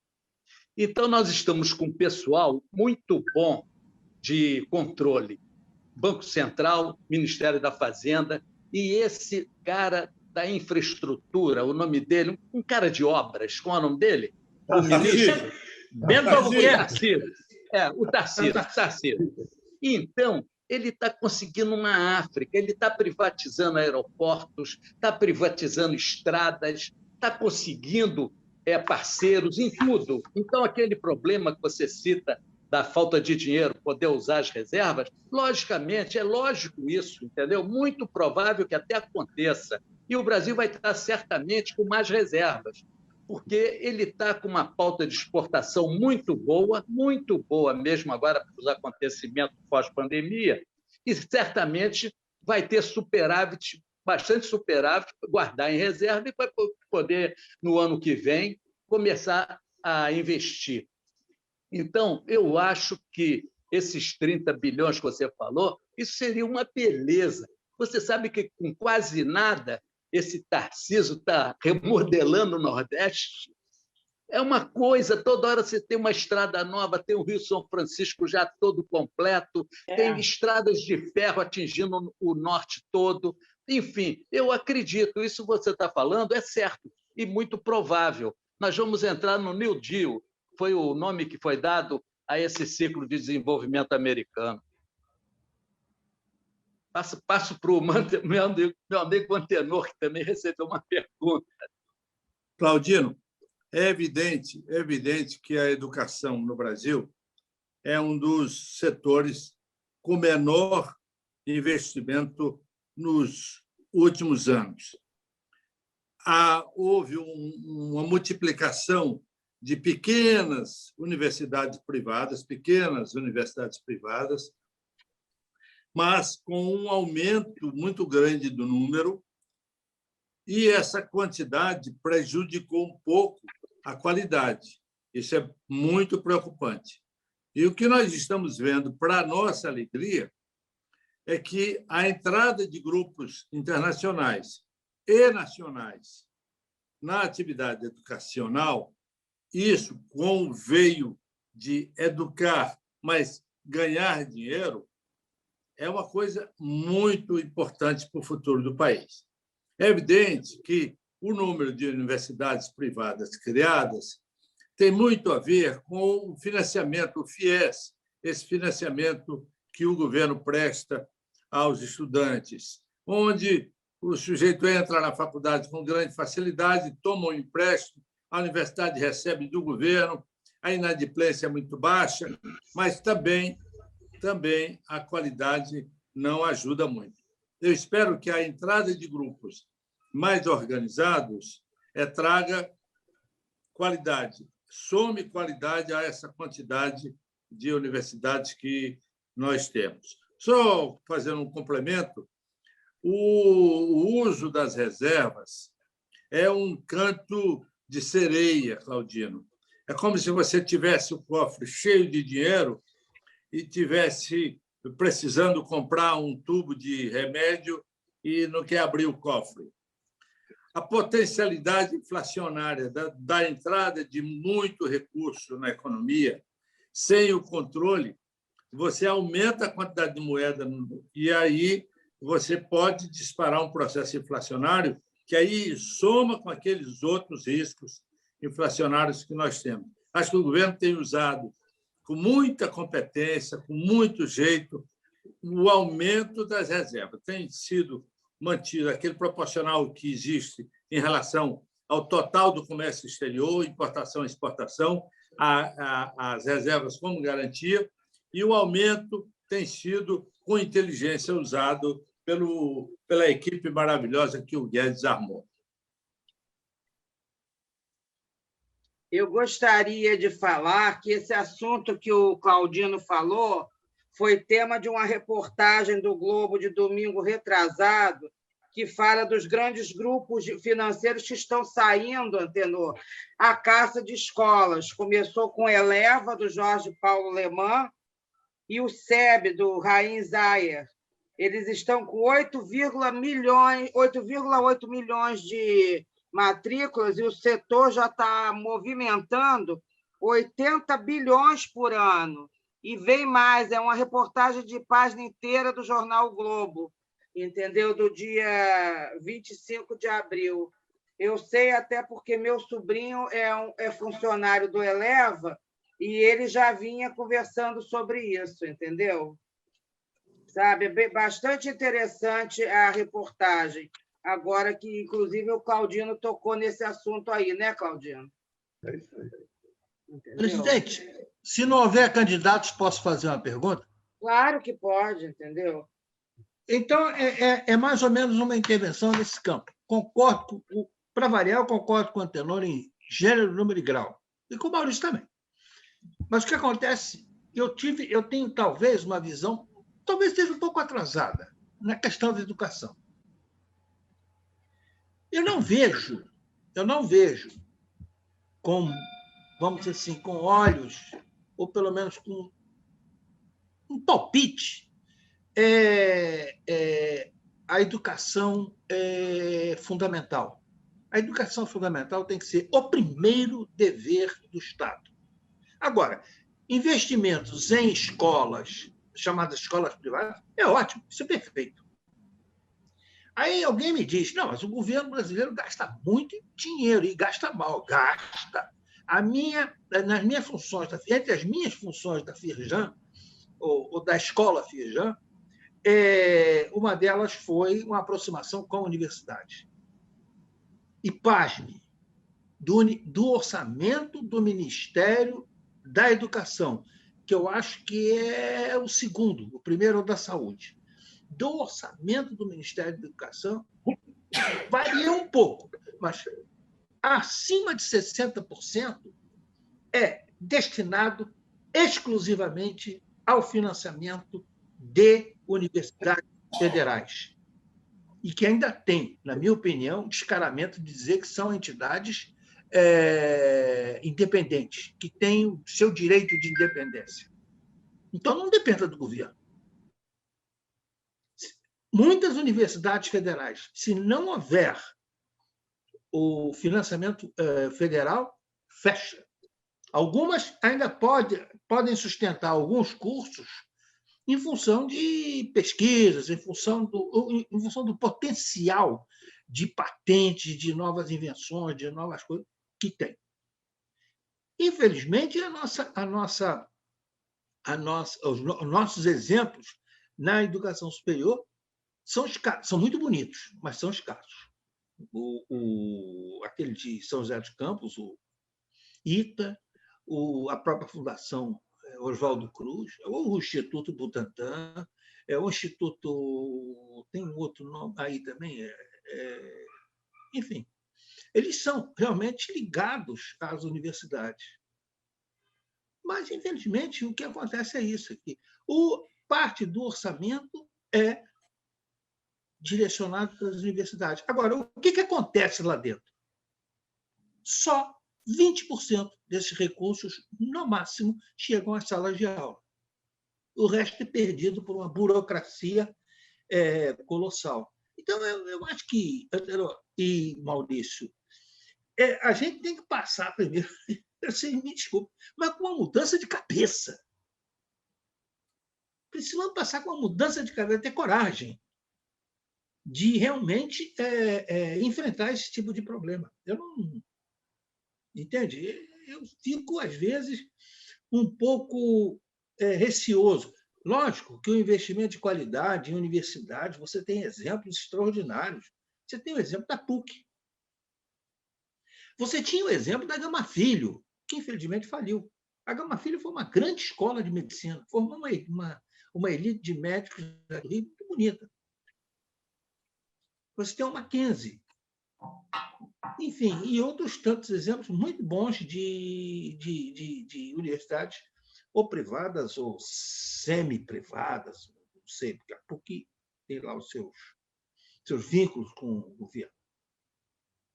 D: Então, nós estamos com um pessoal muito bom de controle. Banco Central, Ministério da Fazenda, e esse cara da infraestrutura, o nome dele, um cara de obras, qual é o nome dele? O ministro
E: Bento Albuquerque.
D: Tarcísio. O Tarcísio. Então, ele está conseguindo uma África, ele está privatizando aeroportos, está privatizando estradas, está conseguindo parceiros em tudo. Então, aquele problema que você cita da falta de dinheiro, poder usar as reservas, logicamente, é lógico isso, entendeu? Muito provável que até aconteça. E o Brasil vai estar certamente com mais reservas, porque ele está com uma pauta de exportação muito boa mesmo agora para os acontecimentos pós-pandemia, e certamente vai ter superávit, bastante superávit, guardar em reserva e vai poder, no ano que vem, começar a investir. Então, eu acho que esses 30 bilhões que você falou, isso seria uma beleza. Você sabe que com quase nada esse Tarcísio está remodelando o Nordeste. É uma coisa, toda hora você tem uma estrada nova, tem o Rio São Francisco já todo completo, tem estradas de ferro atingindo o norte todo. Enfim, eu acredito, isso que você está falando é certo e muito provável. Nós vamos entrar no New Deal, foi o nome que foi dado a esse ciclo de desenvolvimento americano. Passo para o meu amigo Antenor, que também recebeu uma pergunta.
H: Claudino, é evidente que a educação no Brasil é um dos setores com menor investimento nos últimos anos. Houve uma multiplicação de pequenas universidades privadas, mas com um aumento muito grande do número, e essa quantidade prejudicou um pouco a qualidade. Isso é muito preocupante. E o que nós estamos vendo, para nossa alegria, é que a entrada de grupos internacionais e nacionais na atividade educacional, isso com o veio de educar, mas ganhar dinheiro, é uma coisa muito importante para o futuro do país. É evidente que o número de universidades privadas criadas tem muito a ver com o financiamento, o FIES, esse financiamento que o governo presta aos estudantes, onde o sujeito entra na faculdade com grande facilidade, toma um empréstimo, a universidade recebe do governo, a inadimplência é muito baixa, mas também a qualidade não ajuda muito. Eu espero que a entrada de grupos mais organizados traga qualidade, some qualidade a essa quantidade de universidades que nós temos. Só fazendo um complemento, o uso das reservas é um canto de sereia, Claudino. É como se você tivesse o cofre cheio de dinheiro e tivesse precisando comprar um tubo de remédio e não quer abrir o cofre. A potencialidade inflacionária da entrada de muito recurso na economia, sem o controle, você aumenta a quantidade de moeda e aí você pode disparar um processo inflacionário que aí soma com aqueles outros riscos inflacionários que nós temos. Acho que o governo tem usado com muita competência, com muito jeito, o aumento das reservas. Tem sido mantido aquele proporcional que existe em relação ao total do comércio exterior, importação e exportação, as reservas como garantia, e o aumento tem sido, com inteligência, usado pela equipe maravilhosa que o Guedes armou.
A: Eu gostaria de falar que esse assunto que o Claudino falou foi tema de uma reportagem do Globo de domingo retrasado, que fala dos grandes grupos financeiros que estão saindo, Antenor, à caça de escolas. Começou com o Eleva, do Jorge Paulo Lemann, e o SEB, do Raim Zayar. Eles estão com 8,8 milhões de matrículas e o setor já está movimentando 80 bilhões por ano. E vem mais, é uma reportagem de página inteira do jornal o Globo. entendeu? Do dia 25 de abril. Eu sei até porque meu sobrinho é funcionário do Eleva e ele já vinha conversando sobre isso, entendeu? Sabe, é bastante interessante a reportagem. Agora que, inclusive, o Claudino tocou nesse assunto aí, né, Claudino?
G: É isso aí.
A: Entendeu?
E: Presidente, se não houver candidatos, posso fazer uma pergunta?
A: Claro que pode, entendeu?
E: Então, é mais ou menos uma intervenção nesse campo. Concordo, para variar, eu concordo com o Antenor em gênero, número e grau. E com o Maurício também. Mas o que acontece? Eu tenho talvez uma visão, talvez esteja um pouco atrasada, na questão da educação. Eu não vejo com, vamos dizer assim, com olhos, ou pelo menos com um palpite, a educação fundamental. A educação fundamental tem que ser o primeiro dever do Estado. Agora, investimentos em escolas, chamadas escolas privadas, é ótimo, isso é perfeito. Aí alguém me diz, não, mas o governo brasileiro gasta muito dinheiro e gasta mal. Gasta. Nas minhas funções, entre as minhas funções da Firjan, ou da escola Firjan, uma delas foi uma aproximação com a universidade. E, pasme, do orçamento do Ministério da Educação, que eu acho que é o segundo, o primeiro é o da Saúde. Do orçamento do Ministério da Educação, varia um pouco, mas acima de 60% é destinado exclusivamente ao financiamento de universidades federais. E que ainda tem, na minha opinião, descaramento de dizer que são entidades independentes, que têm o seu direito de independência. Então, não dependa do governo. Muitas universidades federais, se não houver o financiamento federal, fecha. Algumas ainda podem sustentar alguns cursos em função de pesquisas, em função do potencial de patentes, de novas invenções, de novas coisas que tem. Infelizmente, os nossos exemplos na educação superior são muito bonitos, mas são escassos. Aquele de São José dos Campos, o ITA, a própria Fundação Oswaldo Cruz, o Instituto Butantan, o Instituto... Tem um outro nome aí também. Enfim, eles são realmente ligados às universidades. Mas, infelizmente, o que acontece é isso aqui. Parte do orçamento é direcionado para as universidades. Agora, o que acontece lá dentro? Só 20% desses recursos, no máximo, chegam às salas de aula. O resto é perdido por uma burocracia colossal. Então, eu acho que, e Maurício, a gente tem que passar primeiro, vocês me desculpem, mas com uma mudança de cabeça. Precisamos passar com uma mudança de cabeça, ter coragem de realmente enfrentar esse tipo de problema. Eu não... Entende? Eu fico, às vezes, um pouco receoso. Lógico que o investimento de qualidade em universidade, você tem exemplos extraordinários. Você tem o exemplo da PUC. Você tinha o exemplo da Gama Filho, que infelizmente faliu. A Gama Filho foi uma grande escola de medicina, formou uma elite de médicos da Rio muito bonita. Você tem o Mackenzie. Enfim, e outros tantos exemplos muito bons de universidades ou privadas ou semi-privadas, não sei, porque a PUC tem lá os seus vínculos com o governo.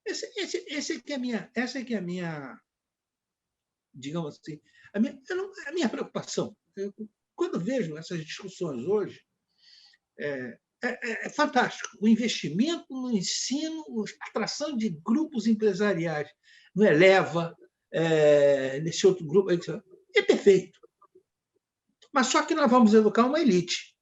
E: Essa é a minha, digamos assim, a minha preocupação. Quando vejo essas discussões hoje, é fantástico. O investimento no ensino, a atração de grupos empresariais no Eleva, nesse outro grupo, é perfeito. Mas só que nós vamos educar uma elite.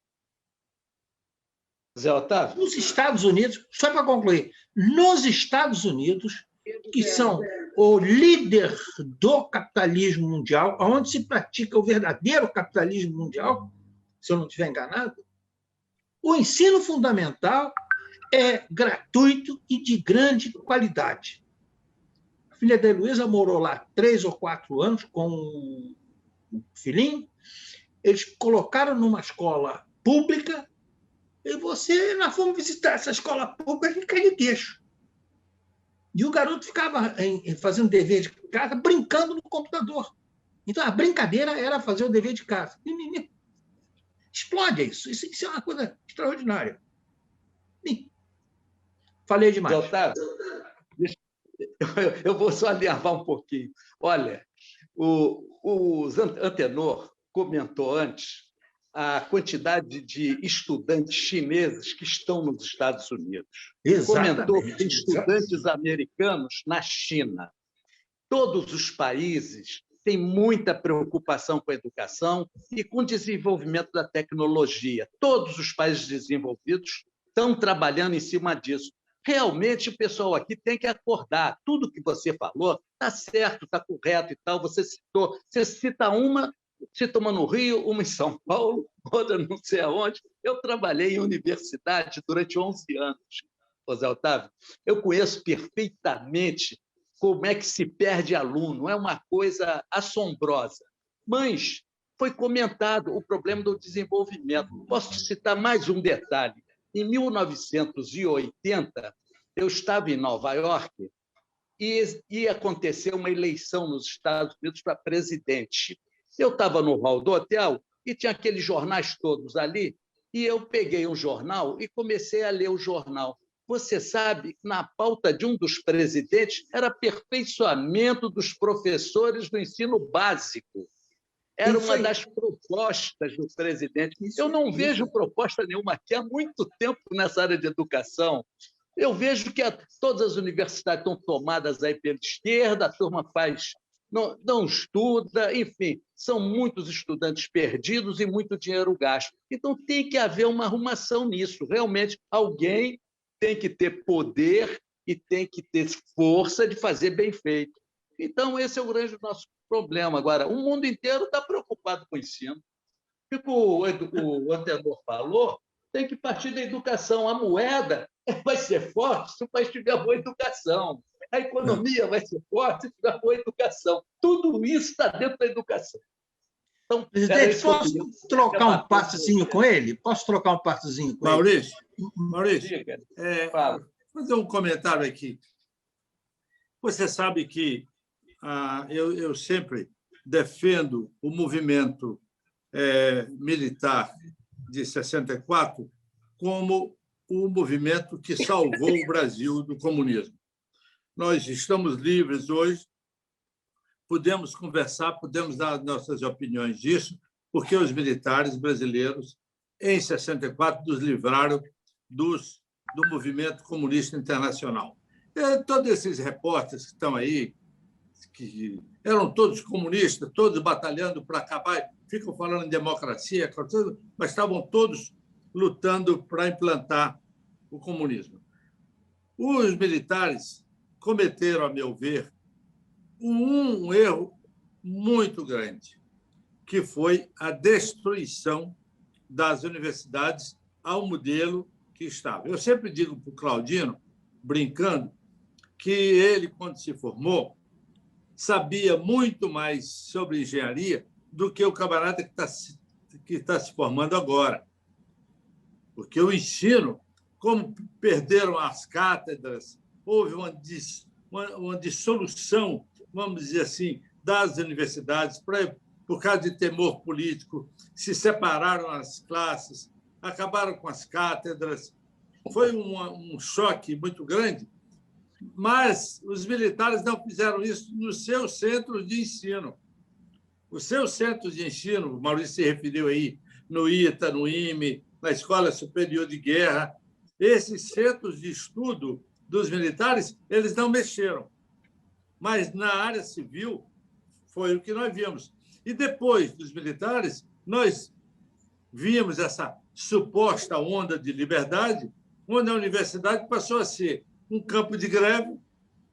D: Zé Otávio?
E: Nos Estados Unidos, só para concluir, nos Estados Unidos, que são o líder do capitalismo mundial, onde se pratica o verdadeiro capitalismo mundial, se eu não estiver enganado, o ensino fundamental é gratuito e de grande qualidade. A filha da Heloísa morou lá 3 ou 4 anos com o filhinho. Eles colocaram numa escola pública e nós fomos visitar essa escola pública, a gente caiu de queixo. E o garoto ficava fazendo dever de casa, brincando no computador. Então, a brincadeira era fazer o dever de casa. Explode isso. Isso é uma coisa extraordinária. Falei demais.
D: Otávio, eu vou só alinhavar um pouquinho. Olha, o Antenor comentou antes a quantidade de estudantes chineses que estão nos Estados Unidos.
E: Exatamente.
D: Comentou que tem estudantes americanos na China. Todos os países têm muita preocupação com a educação e com o desenvolvimento da tecnologia. Todos os países desenvolvidos estão trabalhando em cima disso. Realmente, o pessoal aqui tem que acordar. Tudo que você falou está certo, está correto e tal. Você cita uma no Rio, uma em São Paulo, outra não sei aonde. Eu trabalhei em universidade durante 11 anos, José Otávio. Eu conheço perfeitamente como é que se perde aluno. É uma coisa assombrosa. Mas foi comentado o problema do desenvolvimento. Posso te citar mais um detalhe. Em 1980, eu estava em Nova York e ia acontecer uma eleição nos Estados Unidos para presidente. Eu estava no hall do hotel e tinha aqueles jornais todos ali, e eu peguei um jornal e comecei a ler o jornal. Você sabe, na pauta de um dos presidentes era aperfeiçoamento dos professores do ensino básico. Era uma das propostas do presidente. Eu não vejo proposta nenhuma aqui há muito tempo nessa área de educação. Eu vejo que todas as universidades estão tomadas aí pela esquerda, a turma não estuda, enfim, são muitos estudantes perdidos e muito dinheiro gasto. Então, tem que haver uma arrumação nisso. Realmente, alguém tem que ter poder e tem que ter força de fazer bem feito. Então, esse é o grande nosso problema. Agora, o mundo inteiro está preocupado com o ensino. O que o Antenor falou tem que partir da educação. A moeda vai ser forte se o país tiver boa educação. A economia vai ser forte se tiver boa educação. Tudo isso está dentro da educação. Então,
E: presidente, posso trocar um passezinho com ele? Posso trocar um passezinho com
H: ele?
D: Maurício,
H: fazer um comentário aqui. Você sabe que eu sempre defendo o movimento militar de 64 como o movimento que salvou o Brasil do comunismo. Nós estamos livres hoje, podemos conversar, podemos dar nossas opiniões disso, porque os militares brasileiros, em 64, nos livraram do movimento comunista internacional. Todos esses repórteres que estão aí, que eram todos comunistas, todos batalhando para acabar, ficam falando em democracia, mas estavam todos lutando para implantar o comunismo. Os militares cometeram, a meu ver, um erro muito grande, que foi a destruição das universidades ao modelo que estava. Eu sempre digo para o Claudino, brincando, que ele, quando se formou, sabia muito mais sobre engenharia do que o camarada que está se formando agora. Porque o ensino, como perderam as cátedras, houve uma dissolução, vamos dizer assim, das universidades, por causa de temor político, se separaram as classes, acabaram com as cátedras. Foi um choque muito grande, mas os militares não fizeram isso nos seus centros de ensino. Os seus centros de ensino, o Maurício se referiu aí, no ITA, no IME, na Escola Superior de Guerra, esses centros de estudo dos militares, eles não mexeram. Mas na área civil foi o que nós vimos. E depois dos militares, nós vimos essa suposta onda de liberdade, onde a universidade passou a ser um campo de greve,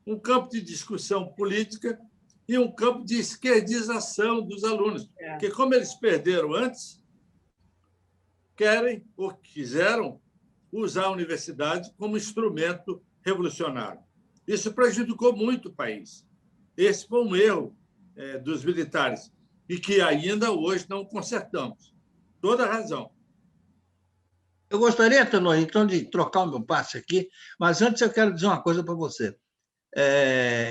H: um campo de discussão política e um campo de esquerdização dos alunos. Porque, como eles perderam antes, querem ou quiseram usar a universidade como instrumento revolucionário. Isso prejudicou muito o país. Esse foi um erro dos militares e que ainda hoje não consertamos. Toda a razão.
E: Eu gostaria, Tenor, então, de trocar o meu passe aqui, mas antes eu quero dizer uma coisa para você.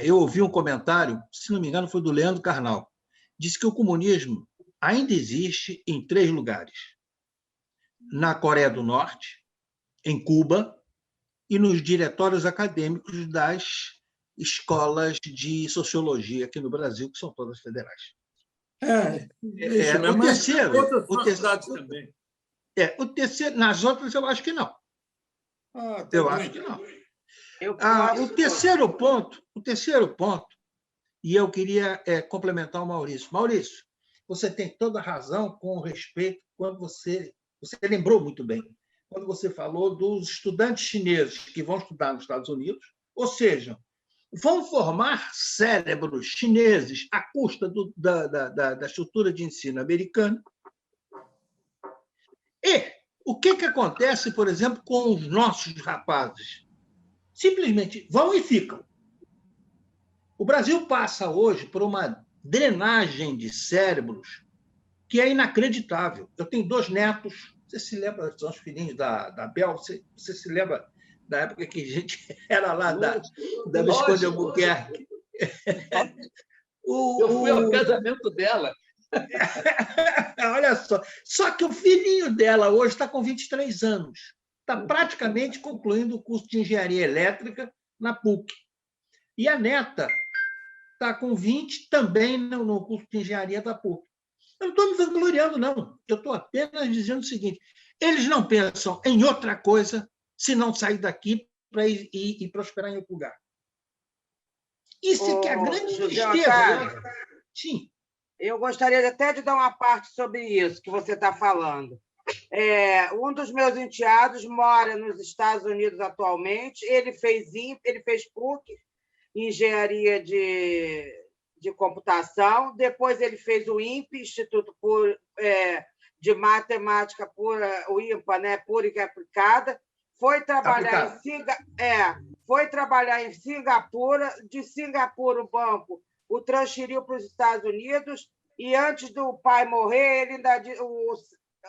E: Eu ouvi um comentário, se não me engano, foi do Leandro Carnal. Disse que o comunismo ainda existe em 3 lugares: na Coreia do Norte, em Cuba e nos diretórios acadêmicos das escolas de sociologia aqui no Brasil, que são todas federais.
H: O terceiro, outras cidades também.
E: O terceiro, nas outras eu acho que não. Eu acho que não. O terceiro ponto, e eu queria complementar o Maurício. Maurício, você tem toda a razão com respeito quando você lembrou muito bem, quando você falou dos estudantes chineses que vão estudar nos Estados Unidos, ou seja, vão formar cérebros chineses à custa da estrutura de ensino americana. E o que acontece, por exemplo, com os nossos rapazes? Simplesmente vão e ficam. O Brasil passa hoje por uma drenagem de cérebros que é inacreditável. Eu tenho 2 netos, você se lembra, são os filhinhos da Bel, você se lembra da época que a gente era lá da Visconde Albuquerque?
D: Eu fui ao casamento dela.
E: Olha só. Só que o filhinho dela hoje está com 23 anos. Está praticamente concluindo o curso de engenharia elétrica na PUC. E a neta está com 20 também no curso de engenharia da PUC. Eu não estou me vangloriando, não. Eu estou apenas dizendo o seguinte: eles não pensam em outra coisa se não sair daqui para ir e prosperar em outro lugar. Isso que é a grande tristeza. Sim.
A: Eu gostaria até de dar uma parte sobre isso que você está falando. Um dos meus enteados mora nos Estados Unidos atualmente. Ele fez PUC, engenharia de computação. Depois ele fez o INPE, Instituto de Matemática Pura, o IMPA, né? Pura e aplicada. Foi trabalhar em Singapura. De Singapura, o banco o transferiu para os Estados Unidos, e antes do pai morrer, ele ainda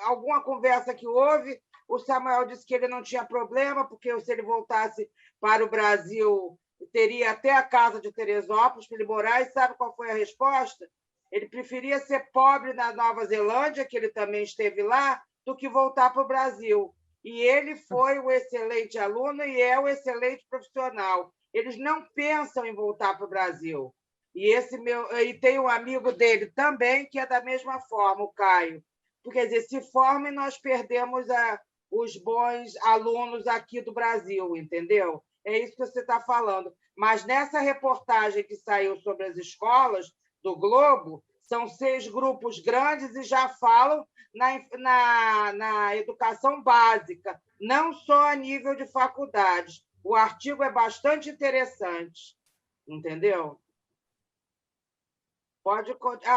A: alguma conversa que houve, o Samuel disse que ele não tinha problema, porque se ele voltasse para o Brasil, teria até a casa de Teresópolis para ele morar, e sabe qual foi a resposta? Ele preferia ser pobre na Nova Zelândia, que ele também esteve lá, do que voltar para o Brasil. E ele foi um excelente aluno e é um excelente profissional. Eles não pensam em voltar para o Brasil. E tem um amigo dele também, que é da mesma forma, o Caio. Quer dizer, se forma e nós perdemos os bons alunos aqui do Brasil, entendeu? É isso que você está falando. Mas nessa reportagem que saiu sobre as escolas do Globo, são 6 grupos grandes e já falam na educação básica, não só a nível de faculdades. O artigo é bastante interessante, entendeu?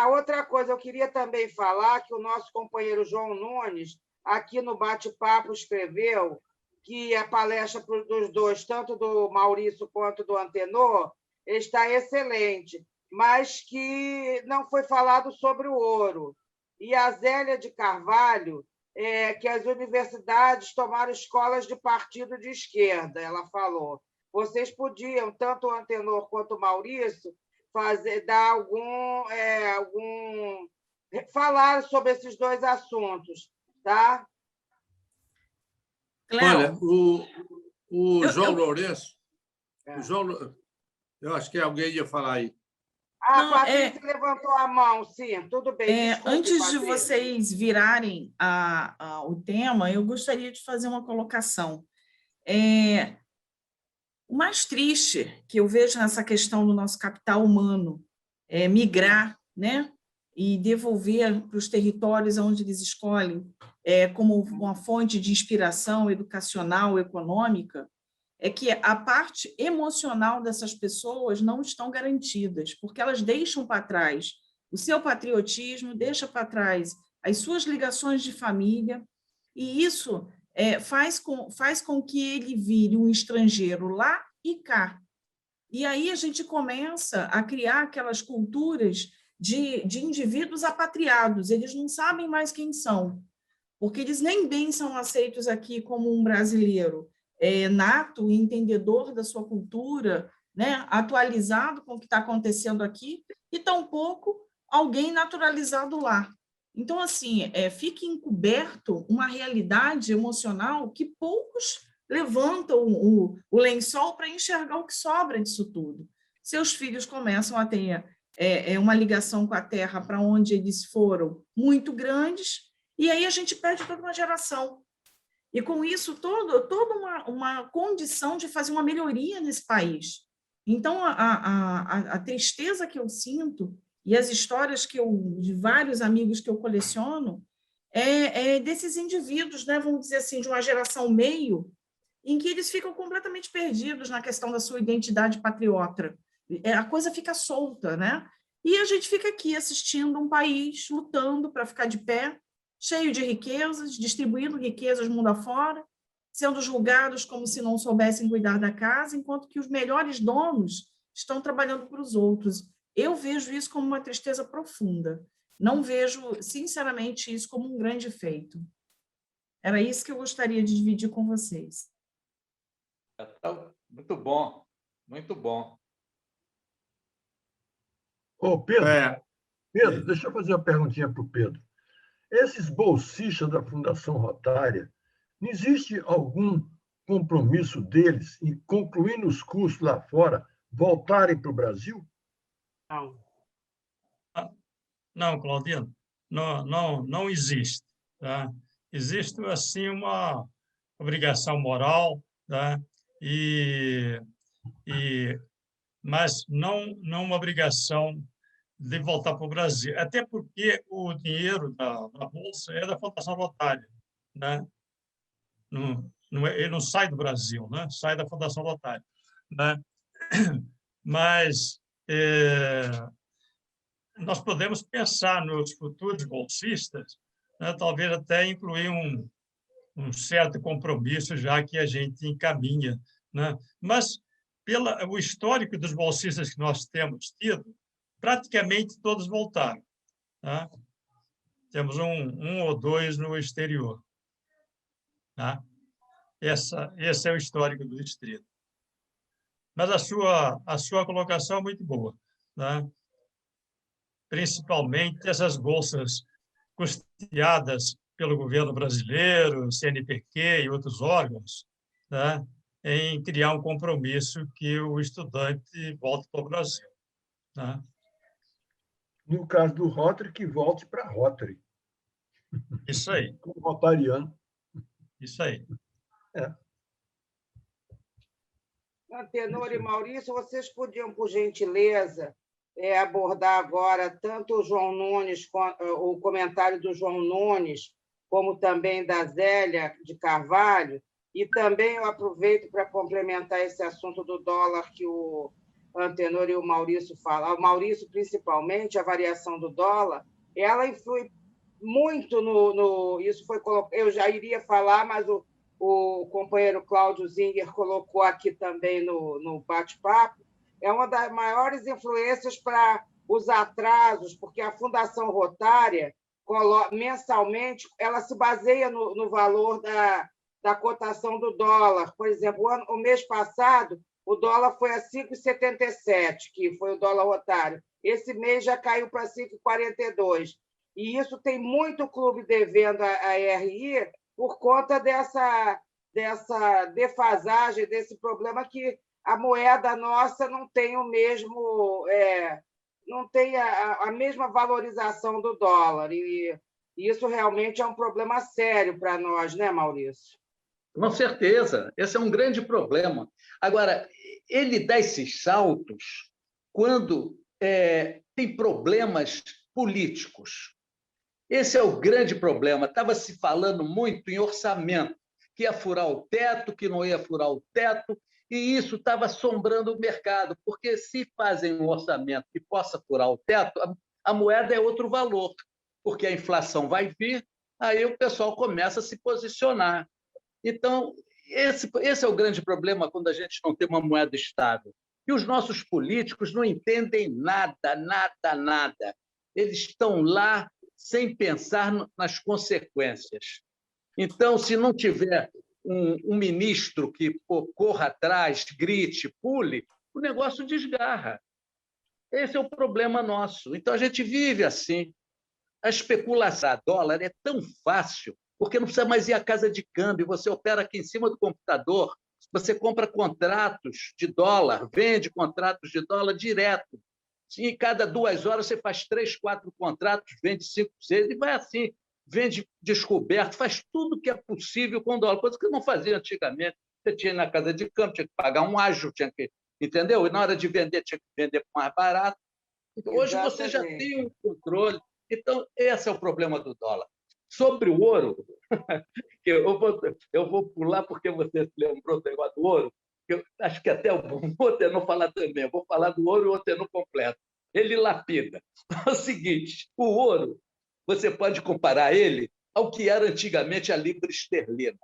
A: Outra coisa, eu queria também falar que o nosso companheiro João Nunes, aqui no bate-papo, escreveu que a palestra dos 2, tanto do Maurício quanto do Antenor, está excelente, mas que não foi falado sobre o ouro. E a Zélia de Carvalho, que as universidades tomaram escolas de partido de esquerda, ela falou. Vocês podiam, tanto o Antenor quanto o Maurício, falar sobre esses 2 assuntos, tá?
H: Olha, o João Lourenço, eu acho que alguém ia falar aí.
A: A Patrícia levantou a mão, sim, tudo bem. Desculpe,
I: antes
A: Patrícia.
I: de vocês virarem o tema, eu gostaria de fazer uma colocação. O mais triste que eu vejo nessa questão do nosso capital humano migrar, né? e devolver para os territórios onde eles escolhem como uma fonte de inspiração educacional, econômica, é que a parte emocional dessas pessoas não estão garantidas, porque elas deixam para trás o seu patriotismo, deixam para trás as suas ligações de família, e isso faz com que ele vire um estrangeiro lá e cá. E aí a gente começa a criar aquelas culturas de indivíduos apatriados, eles não sabem mais quem são, porque eles nem bem são aceitos aqui como um brasileiro nato, entendedor da sua cultura, né, atualizado com o que está acontecendo aqui, e tampouco alguém naturalizado lá. Então, assim, fica encoberto uma realidade emocional que poucos levantam o lençol para enxergar o que sobra disso tudo. Seus filhos começam a ter uma ligação com a terra para onde eles foram muito grandes, e aí a gente perde toda uma geração. E com isso, toda uma condição de fazer uma melhoria nesse país. Então, a tristeza que eu sinto, e as histórias de vários amigos que eu coleciono, desses indivíduos, né, vamos dizer assim, de uma geração meio, em que eles ficam completamente perdidos na questão da sua identidade patriota. A coisa fica solta, né? E a gente fica aqui assistindo um país lutando para ficar de pé, cheio de riquezas, distribuindo riquezas mundo afora, sendo julgados como se não soubessem cuidar da casa, enquanto que os melhores donos estão trabalhando para os outros. Eu vejo isso como uma tristeza profunda. Não vejo, sinceramente, isso como um grande feito. Era isso que eu gostaria de dividir com vocês.
D: Muito bom, muito bom.
G: Ô, Pedro, Pedro, deixa eu fazer uma perguntinha para o Pedro. Esses bolsistas da Fundação Rotária, não existe algum compromisso deles em, concluindo os cursos lá fora, voltarem para o Brasil?
J: Não, Claudino, não existe. Tá? Existe, assim, uma obrigação moral, tá? Mas não uma obrigação de voltar para o Brasil. Até porque o dinheiro da Bolsa é da Fundação Rotária, né? Ele não sai do Brasil, né? Sai da Fundação Rotária, né? Mas nós podemos pensar nos futuros bolsistas, né? Talvez até incluir um certo compromisso, já que a gente encaminha, né? Mas, o histórico dos bolsistas que nós temos tido, praticamente todos voltaram. Tá? Temos um ou dois no exterior. Tá? Esse é o histórico do distrito. Mas a sua colocação é muito boa. Tá? Principalmente essas bolsas custeadas pelo governo brasileiro, CNPq e outros órgãos, tá? Em criar um compromisso que o estudante volte para o Brasil. Tá?
G: No caso do Rotary, que volte para Rotary.
J: Isso aí.
G: Como rotariano.
J: Isso aí.
A: Antenor e Maurício, vocês podiam, por gentileza, abordar agora tanto o João Nunes, o comentário do João Nunes, como também da Zélia de Carvalho, e também eu aproveito para complementar esse assunto do dólar que o Antenor e o Maurício falam. O Maurício, principalmente, a variação do dólar, ela influi muito no isso foi eu já iria falar, mas o companheiro Cláudio Zinger colocou aqui também no bate-papo, é uma das maiores influências para os atrasos, porque a Fundação Rotária, mensalmente, ela se baseia no valor da cotação do dólar. Por exemplo, o mês passado, o dólar foi a 5,77, que foi o dólar rotário. Esse mês já caiu para 5,42. E isso tem muito clube devendo a RI por conta dessa defasagem, desse problema que a moeda nossa não tem o mesmo... não tem a mesma valorização do dólar. E isso realmente é um problema sério para nós, né, Maurício?
D: Com certeza, esse é um grande problema. Agora, ele dá esses saltos quando tem problemas políticos. Esse é o grande problema. Estava se falando muito em orçamento, que ia furar o teto, que não ia furar o teto, e isso estava assombrando o mercado, porque se fazem um orçamento que possa furar o teto, a moeda é outro valor, porque a inflação vai vir, aí o pessoal começa a se posicionar. Então, esse é o grande problema quando a gente não tem uma moeda estável. E os nossos políticos não entendem nada, nada, nada. Eles estão lá sem pensar nas consequências. Então, se não tiver um ministro que corra atrás, grite, pule, o negócio desgarra. Esse é o problema nosso. Então, a gente vive assim. A especulação a dólar é tão fácil, porque não precisa mais ir à casa de câmbio, você opera aqui em cima do computador, você compra contratos de dólar, vende contratos de dólar direto. E cada 2 horas você faz 3, 4 contratos, vende 5, 6, e vai assim, vende descoberto, faz tudo que é possível com dólar, coisa que não fazia antigamente. Você tinha na casa de câmbio, tinha que pagar um ágio, tinha que, entendeu? E na hora de vender, tinha que vender mais barato. Então, hoje você já tem um controle. Então, esse é o problema do dólar. Sobre o ouro, eu vou pular porque você se lembrou do negócio do ouro, eu acho que até o Otenor falar também, eu vou falar do ouro e o Otenor completo. Ele lapida. É o seguinte, o ouro, você pode comparar ele ao que era antigamente a libra esterlina.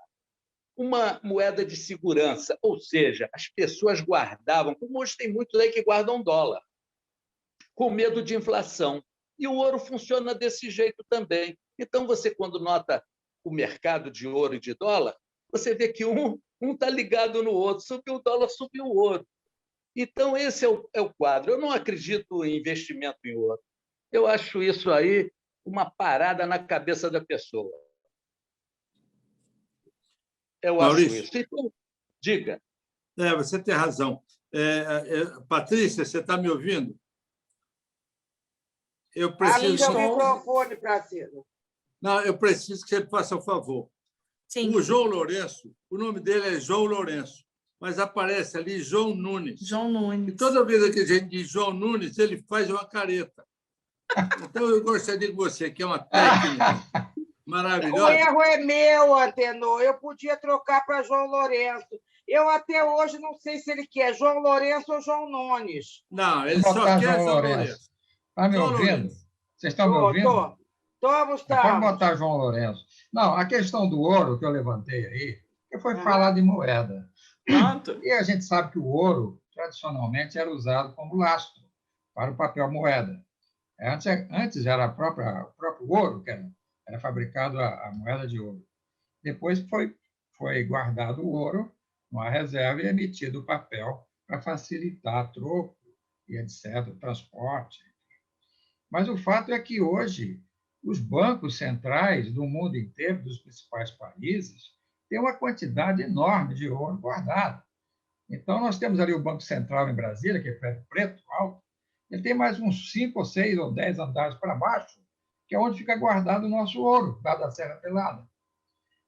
D: Uma moeda de segurança, ou seja, as pessoas guardavam, como hoje tem muitos aí que guardam dólar, com medo de inflação. E o ouro funciona desse jeito também. Então, você, quando nota o mercado de ouro e de dólar, você vê que um está ligado no outro. Subiu o dólar, subiu o ouro. Então, esse é o quadro. Eu não acredito em investimento em ouro. Eu acho isso aí uma parada na cabeça da pessoa. Eu
H: Maurício,
D: acho isso. Então, diga.
H: Você tem razão. Patrícia, você está me ouvindo? Eu preciso...
A: Abre o microfone para cima.
H: Não, eu preciso que você faça um favor.
I: Sim.
H: O João Lourenço, o nome dele é João Lourenço, mas aparece ali João Nunes.
I: João Nunes.
H: E toda vez que a gente diz João Nunes, ele faz uma careta. Então, eu gostaria de você, que é uma técnica maravilhosa.
A: O erro é meu, Antenor. Eu podia trocar para João Lourenço. Eu até hoje não sei se ele quer João Lourenço ou João Nunes.
H: Não, ele só quer João Lourenço.
K: Está me ouvindo? Vocês estão me ouvindo?
A: Estamos.
K: Pode botar João Lourenço. Não, a questão do ouro que eu levantei aí, que foi falar de moeda.
I: Pronto.
K: E a gente sabe que o ouro, tradicionalmente, era usado como lastro para o papel moeda. Antes era o próprio ouro, que era fabricado a moeda de ouro. Depois foi guardado o ouro numa reserva e emitido o papel para facilitar troco e etc., o transporte. Mas o fato é que hoje os bancos centrais do mundo inteiro, dos principais países, têm uma quantidade enorme de ouro guardado. Então, nós temos ali o Banco Central em Brasília, que é prédio preto, alto, ele tem mais uns 5 ou 6 ou 10 andares para baixo, que é onde fica guardado o nosso ouro, lá da Serra Pelada.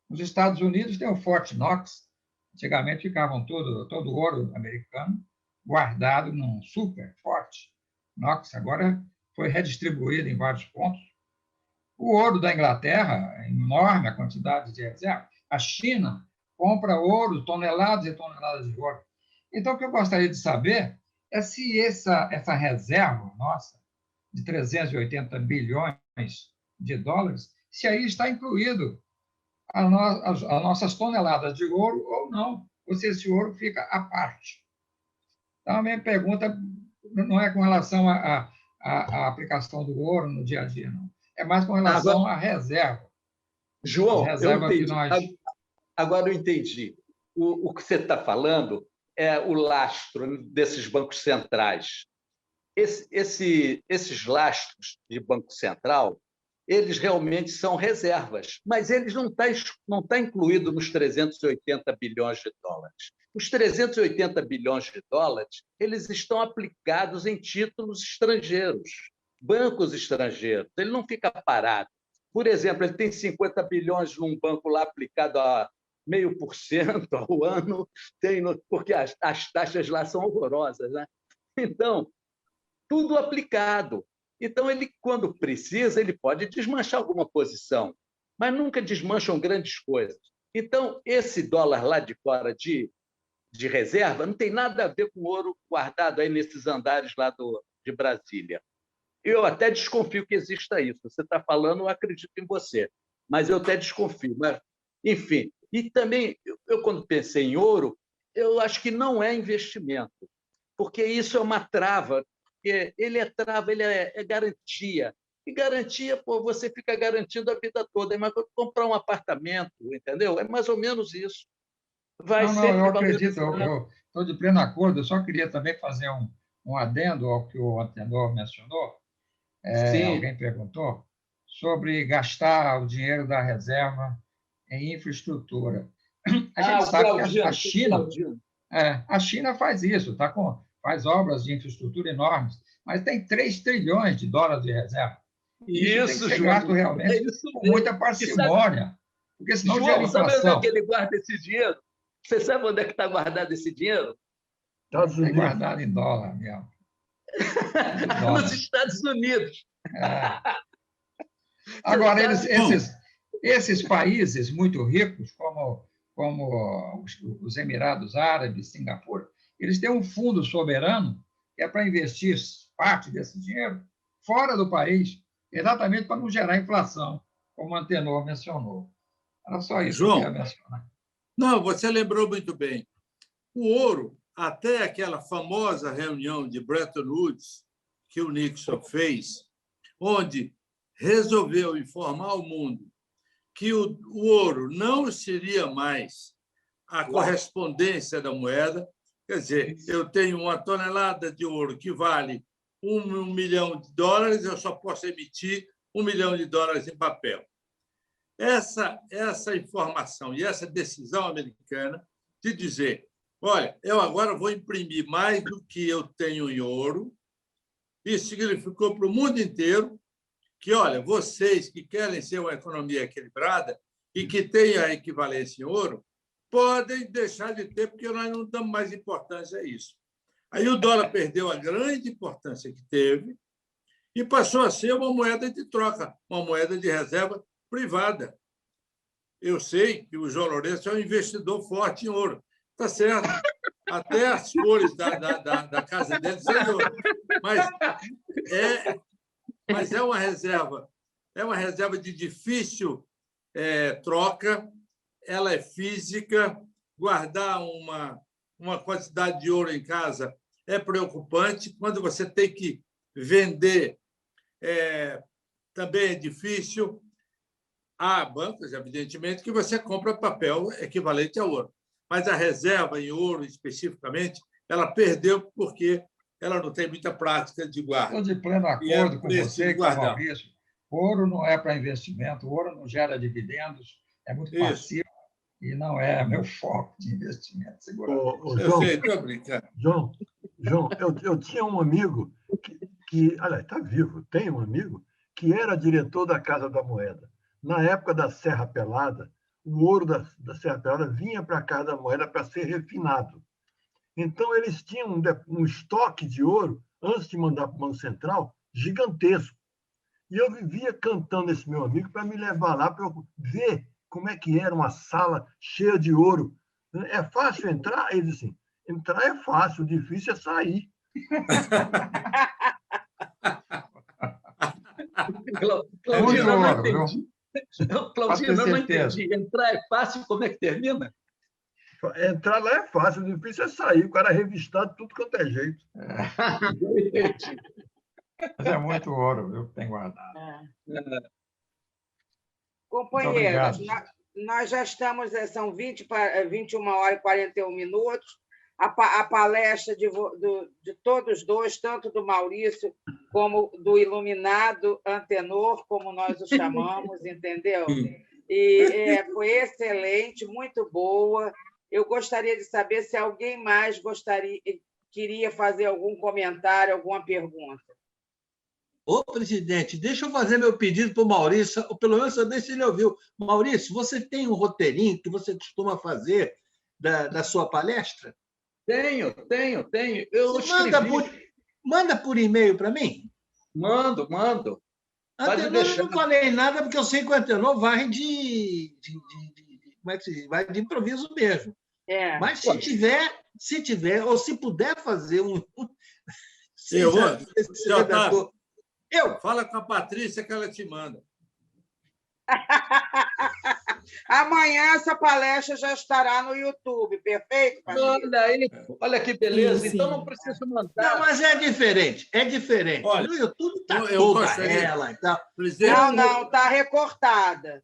K: Nos Estados Unidos tem o Fort Knox, antigamente ficavam todo o ouro americano guardado num super Fort Knox, agora foi redistribuído em vários pontos. O ouro da Inglaterra, enorme a quantidade de reserva. A China compra ouro, toneladas e toneladas de ouro. Então, o que eu gostaria de saber é se essa reserva nossa, de 380 bilhões de dólares, se aí está incluído as nossas toneladas de ouro ou não, ou se esse ouro fica à parte. Então, a minha pergunta não é com relação à aplicação do ouro no dia a dia, não. É mais com relação à reserva.
D: João,
K: reserva
D: eu entendi. Agora eu entendi. O que você está falando é o lastro desses bancos centrais. Esses lastros de Banco Central, eles realmente são reservas, mas eles não tá incluído nos 380 bilhões de dólares. Os 380 bilhões de dólares, eles estão aplicados em títulos estrangeiros, bancos estrangeiros. Ele não fica parado. Por exemplo, ele tem 50 bilhões num banco lá aplicado a 0,5% ao ano, porque as taxas lá são horrorosas, né? Então, tudo aplicado. Então, ele, quando precisa, ele pode desmanchar alguma posição, mas nunca desmancham grandes coisas. Então, esse dólar lá de fora de reserva não tem nada a ver com o ouro guardado aí nesses andares lá de Brasília. Eu até desconfio que exista isso. Você está falando, eu acredito em você, mas eu até desconfio. Mas, enfim, e também, eu quando pensei em ouro, eu acho que não é investimento, porque isso é uma trava. Ele é trava, ele é garantia. E garantia, pô, você fica garantindo a vida toda. Mas comprar um apartamento, entendeu? É mais ou menos isso. Vai
K: Não,
D: sempre
K: eu acredito,
D: valorizando.
K: eu estou de pleno acordo. Eu só queria também fazer um adendo ao que o Antenor mencionou.
D: Sim.
K: Alguém perguntou sobre gastar o dinheiro da reserva em infraestrutura. A gente sabe que a China faz isso, faz obras de infraestrutura enormes, mas tem 3 trilhões de dólares de reserva. Isso tem que ser gasto realmente com muita parcimônia, porque senão gera inflação.
D: Sabe onde é que ele guarda esse dinheiro? Você sabe onde é que está guardado esse dinheiro?
K: Está guardado em dólar mesmo.
D: Nos Estados Unidos.
K: Agora, esses países muito ricos, como os Emirados Árabes, Singapura, eles têm um fundo soberano que é para investir parte desse dinheiro fora do país, exatamente para não gerar inflação, como o Antenor mencionou. Era só isso que eu ia mencionar.
H: Não, você lembrou muito bem. O ouro, até aquela famosa reunião de Bretton Woods que o Nixon fez, onde resolveu informar o mundo que o ouro não seria mais a correspondência da moeda. Quer dizer, eu tenho 1 tonelada de ouro que vale $1 milhão, eu só posso emitir $1 milhão em papel. Essa informação e essa decisão americana de dizer, olha, eu agora vou imprimir mais do que eu tenho em ouro, isso significou para o mundo inteiro que, olha, vocês que querem ser uma economia equilibrada e que têm a equivalência em ouro, podem deixar de ter, porque nós não damos mais importância a isso. Aí o dólar perdeu a grande importância que teve e passou a ser uma moeda de troca, uma moeda de reserva privada. Eu sei que o João Lourenço é um investidor forte em ouro. Está certo. Até as cores da casa dele são de ouro. Mas é uma reserva de difícil troca, ela é física. Guardar uma quantidade de ouro em casa é preocupante. Quando você tem que vender, também é difícil. Há bancos, evidentemente, que você compra papel equivalente a ouro. Mas a reserva em ouro, especificamente, ela perdeu porque ela não tem muita prática de guarda.
K: Estou de pleno acordo com você e com o Maurício. Ouro não é para investimento, ouro não gera dividendos, é muito passivo e não é meu foco de investimento.
G: João,
H: estou brincando.
G: João, eu tinha um amigo que aliás, está vivo, tem um amigo que era diretor da Casa da Moeda. Na época da Serra Pelada, o ouro da Serra Pelada vinha para a Casa da Moeda para ser refinado. Então, eles tinham um estoque de ouro, antes de mandar para o Banco Central, gigantesco. E eu vivia cantando esse meu amigo para me levar lá para eu ver como é que era uma sala cheia de ouro. É fácil entrar? Ele disse assim, entrar é fácil, o difícil é sair.
D: Claudinho, eu não entendi. Claudinho, eu não entendi. Entrar é fácil, como é que termina?
G: Entrar lá é fácil, o difícil é sair. O cara é revistado tudo quanto é jeito.
K: Mas é muito ouro, viu, que tem guardado.
A: Companheiros, nós já estamos, são 21 horas e 41 minutos. A palestra de todos dois, tanto do Maurício como do iluminado Antenor, como nós o chamamos, entendeu? E foi excelente, muito boa. Eu gostaria de saber se alguém mais queria fazer algum comentário, alguma pergunta.
E: Ô, presidente, deixa eu fazer meu pedido para o Maurício, ou pelo menos saber se ele ouviu. Maurício, você tem um roteirinho que você costuma fazer da sua palestra?
D: Tenho.
E: Manda por e-mail para mim?
D: Mando.
E: Antenor, eu não falei nada, porque eu sei que o Antenor vai como é que se diz? Vai de improviso mesmo. Mas se tiver, ou se puder fazer um...
H: Fala com a Patrícia que ela te manda.
A: Amanhã essa palestra já estará no YouTube, perfeito, Patrícia?
D: Olha que beleza. Então não preciso mandar.
E: Não, mas é diferente.
H: Olha,
E: no YouTube está toda ela e tal.
A: Não, está recortada.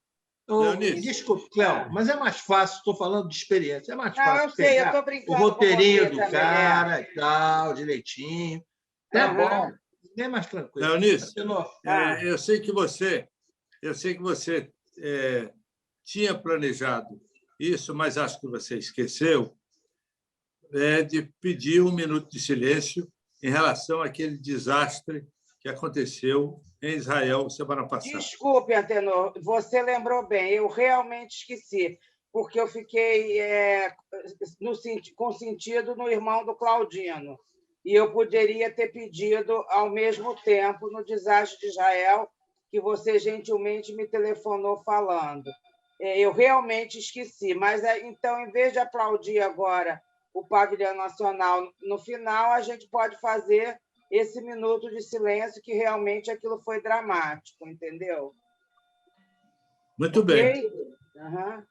E: Desculpe, Cléo, mas é mais fácil, estou falando de experiência, é mais fácil.
A: Eu sei, eu estou brincando.
E: O roteirinho
A: com
E: do cara e tal, direitinho. Tá bom. É mais tranquilo.
H: Leonice, eu sei que você tinha planejado isso, mas acho que você esqueceu de pedir 1 minuto de silêncio em relação àquele desastre que aconteceu em Israel semana passada.
A: Desculpe, Antenor, você lembrou bem, eu realmente esqueci, porque eu fiquei com sentido no irmão do Claudino, e eu poderia ter pedido ao mesmo tempo no desastre de Israel, que você gentilmente me telefonou falando. Eu realmente esqueci, mas então, em vez de aplaudir agora o Pavilhão Nacional no final, a gente pode fazer esse minuto de silêncio, que realmente aquilo foi dramático, entendeu?
H: Muito bem.
A: Uhum.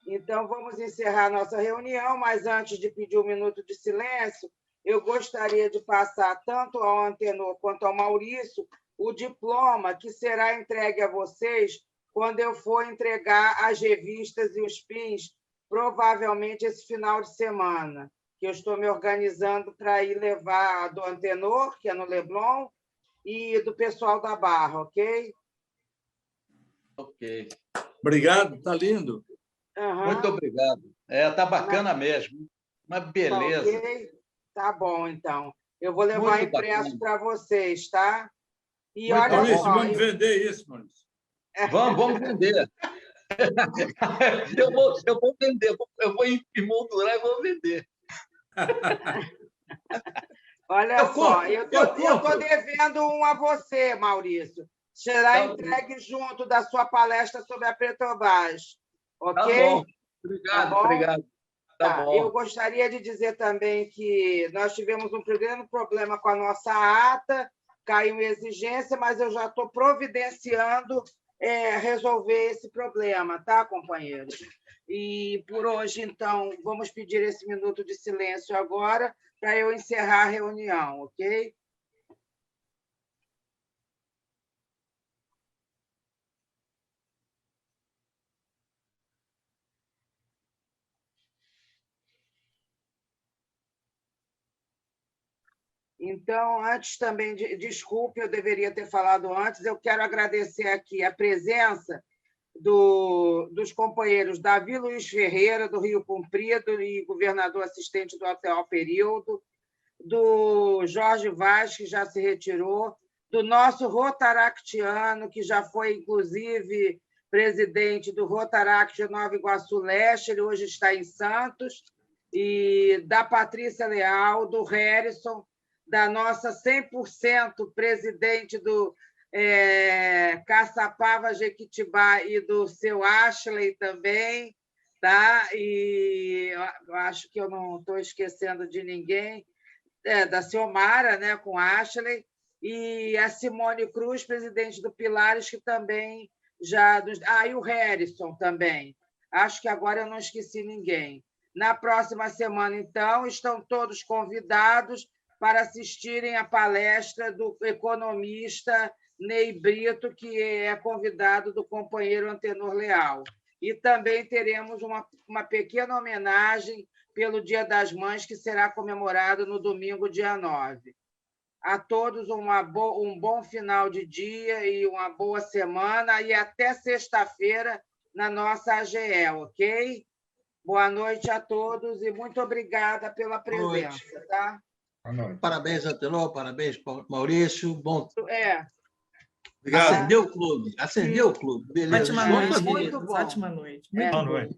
A: Então, vamos encerrar nossa reunião, mas antes de pedir 1 minuto de silêncio, eu gostaria de passar tanto ao Antenor quanto ao Maurício o diploma que será entregue a vocês quando eu for entregar as revistas e os pins, provavelmente esse final de semana, que eu estou me organizando para ir levar do Antenor, que é no Leblon, e do pessoal da Barra, ok?
D: Ok.
H: Obrigado, está lindo.
D: Muito obrigado. Está bacana mesmo. Uma beleza.
A: Ok? Tá bom, então. Eu vou levar impresso para vocês, tá? E olha
H: Maurício,
A: só,
H: vamos vender isso, Maurício.
D: Vamos vender. Eu vou vender. Eu vou emoldurar e vou vender.
A: Olha só, eu estou devendo um a você, Maurício. Será entregue junto da sua palestra sobre a Petrobras. Ok?
D: Tá bom. Obrigado. Tá bom.
A: Eu gostaria de dizer também que nós tivemos um pequeno problema com a nossa ata, caiu em exigência, mas eu já estou providenciando resolver esse problema, tá, companheiros? E por hoje, então, vamos pedir esse minuto de silêncio agora para eu encerrar a reunião, ok? Então, antes também, desculpe, eu deveria ter falado antes, eu quero agradecer aqui a presença dos companheiros Davi Luiz Ferreira, do Rio Comprido, e governador assistente do atual período, do Jorge Vaz, que já se retirou, do nosso Rotaractiano, que já foi, inclusive, presidente do Rotaract de Nova Iguaçu Leste, ele hoje está em Santos, e da Patrícia Leal, do Harrison, da nossa 100% presidente do Caçapava Jequitibá e do seu Ashley também, tá? E eu acho que eu não estou esquecendo de ninguém, da Ciomara, né, com Ashley, e a Simone Cruz, presidente do Pilares, que também já... e o Harrison também. Acho que agora eu não esqueci ninguém. Na próxima semana, então, estão todos convidados para assistirem à palestra do economista Ney Brito, que é convidado do companheiro Antenor Leal. E também teremos uma pequena homenagem pelo Dia das Mães, que será comemorado no domingo, dia 9. A todos um bom final de dia e uma boa semana, e até sexta-feira na nossa AGE, ok? Boa noite a todos e muito obrigada pela presença, tá?
E: Parabéns, Antenor, parabéns, Maurício. Bom.
H: Obrigado.
E: Acendeu o clube, acendeu o clube. Beleza.
I: Ótima noite,
A: muito bom.
I: Ótima noite.
J: Boa noite.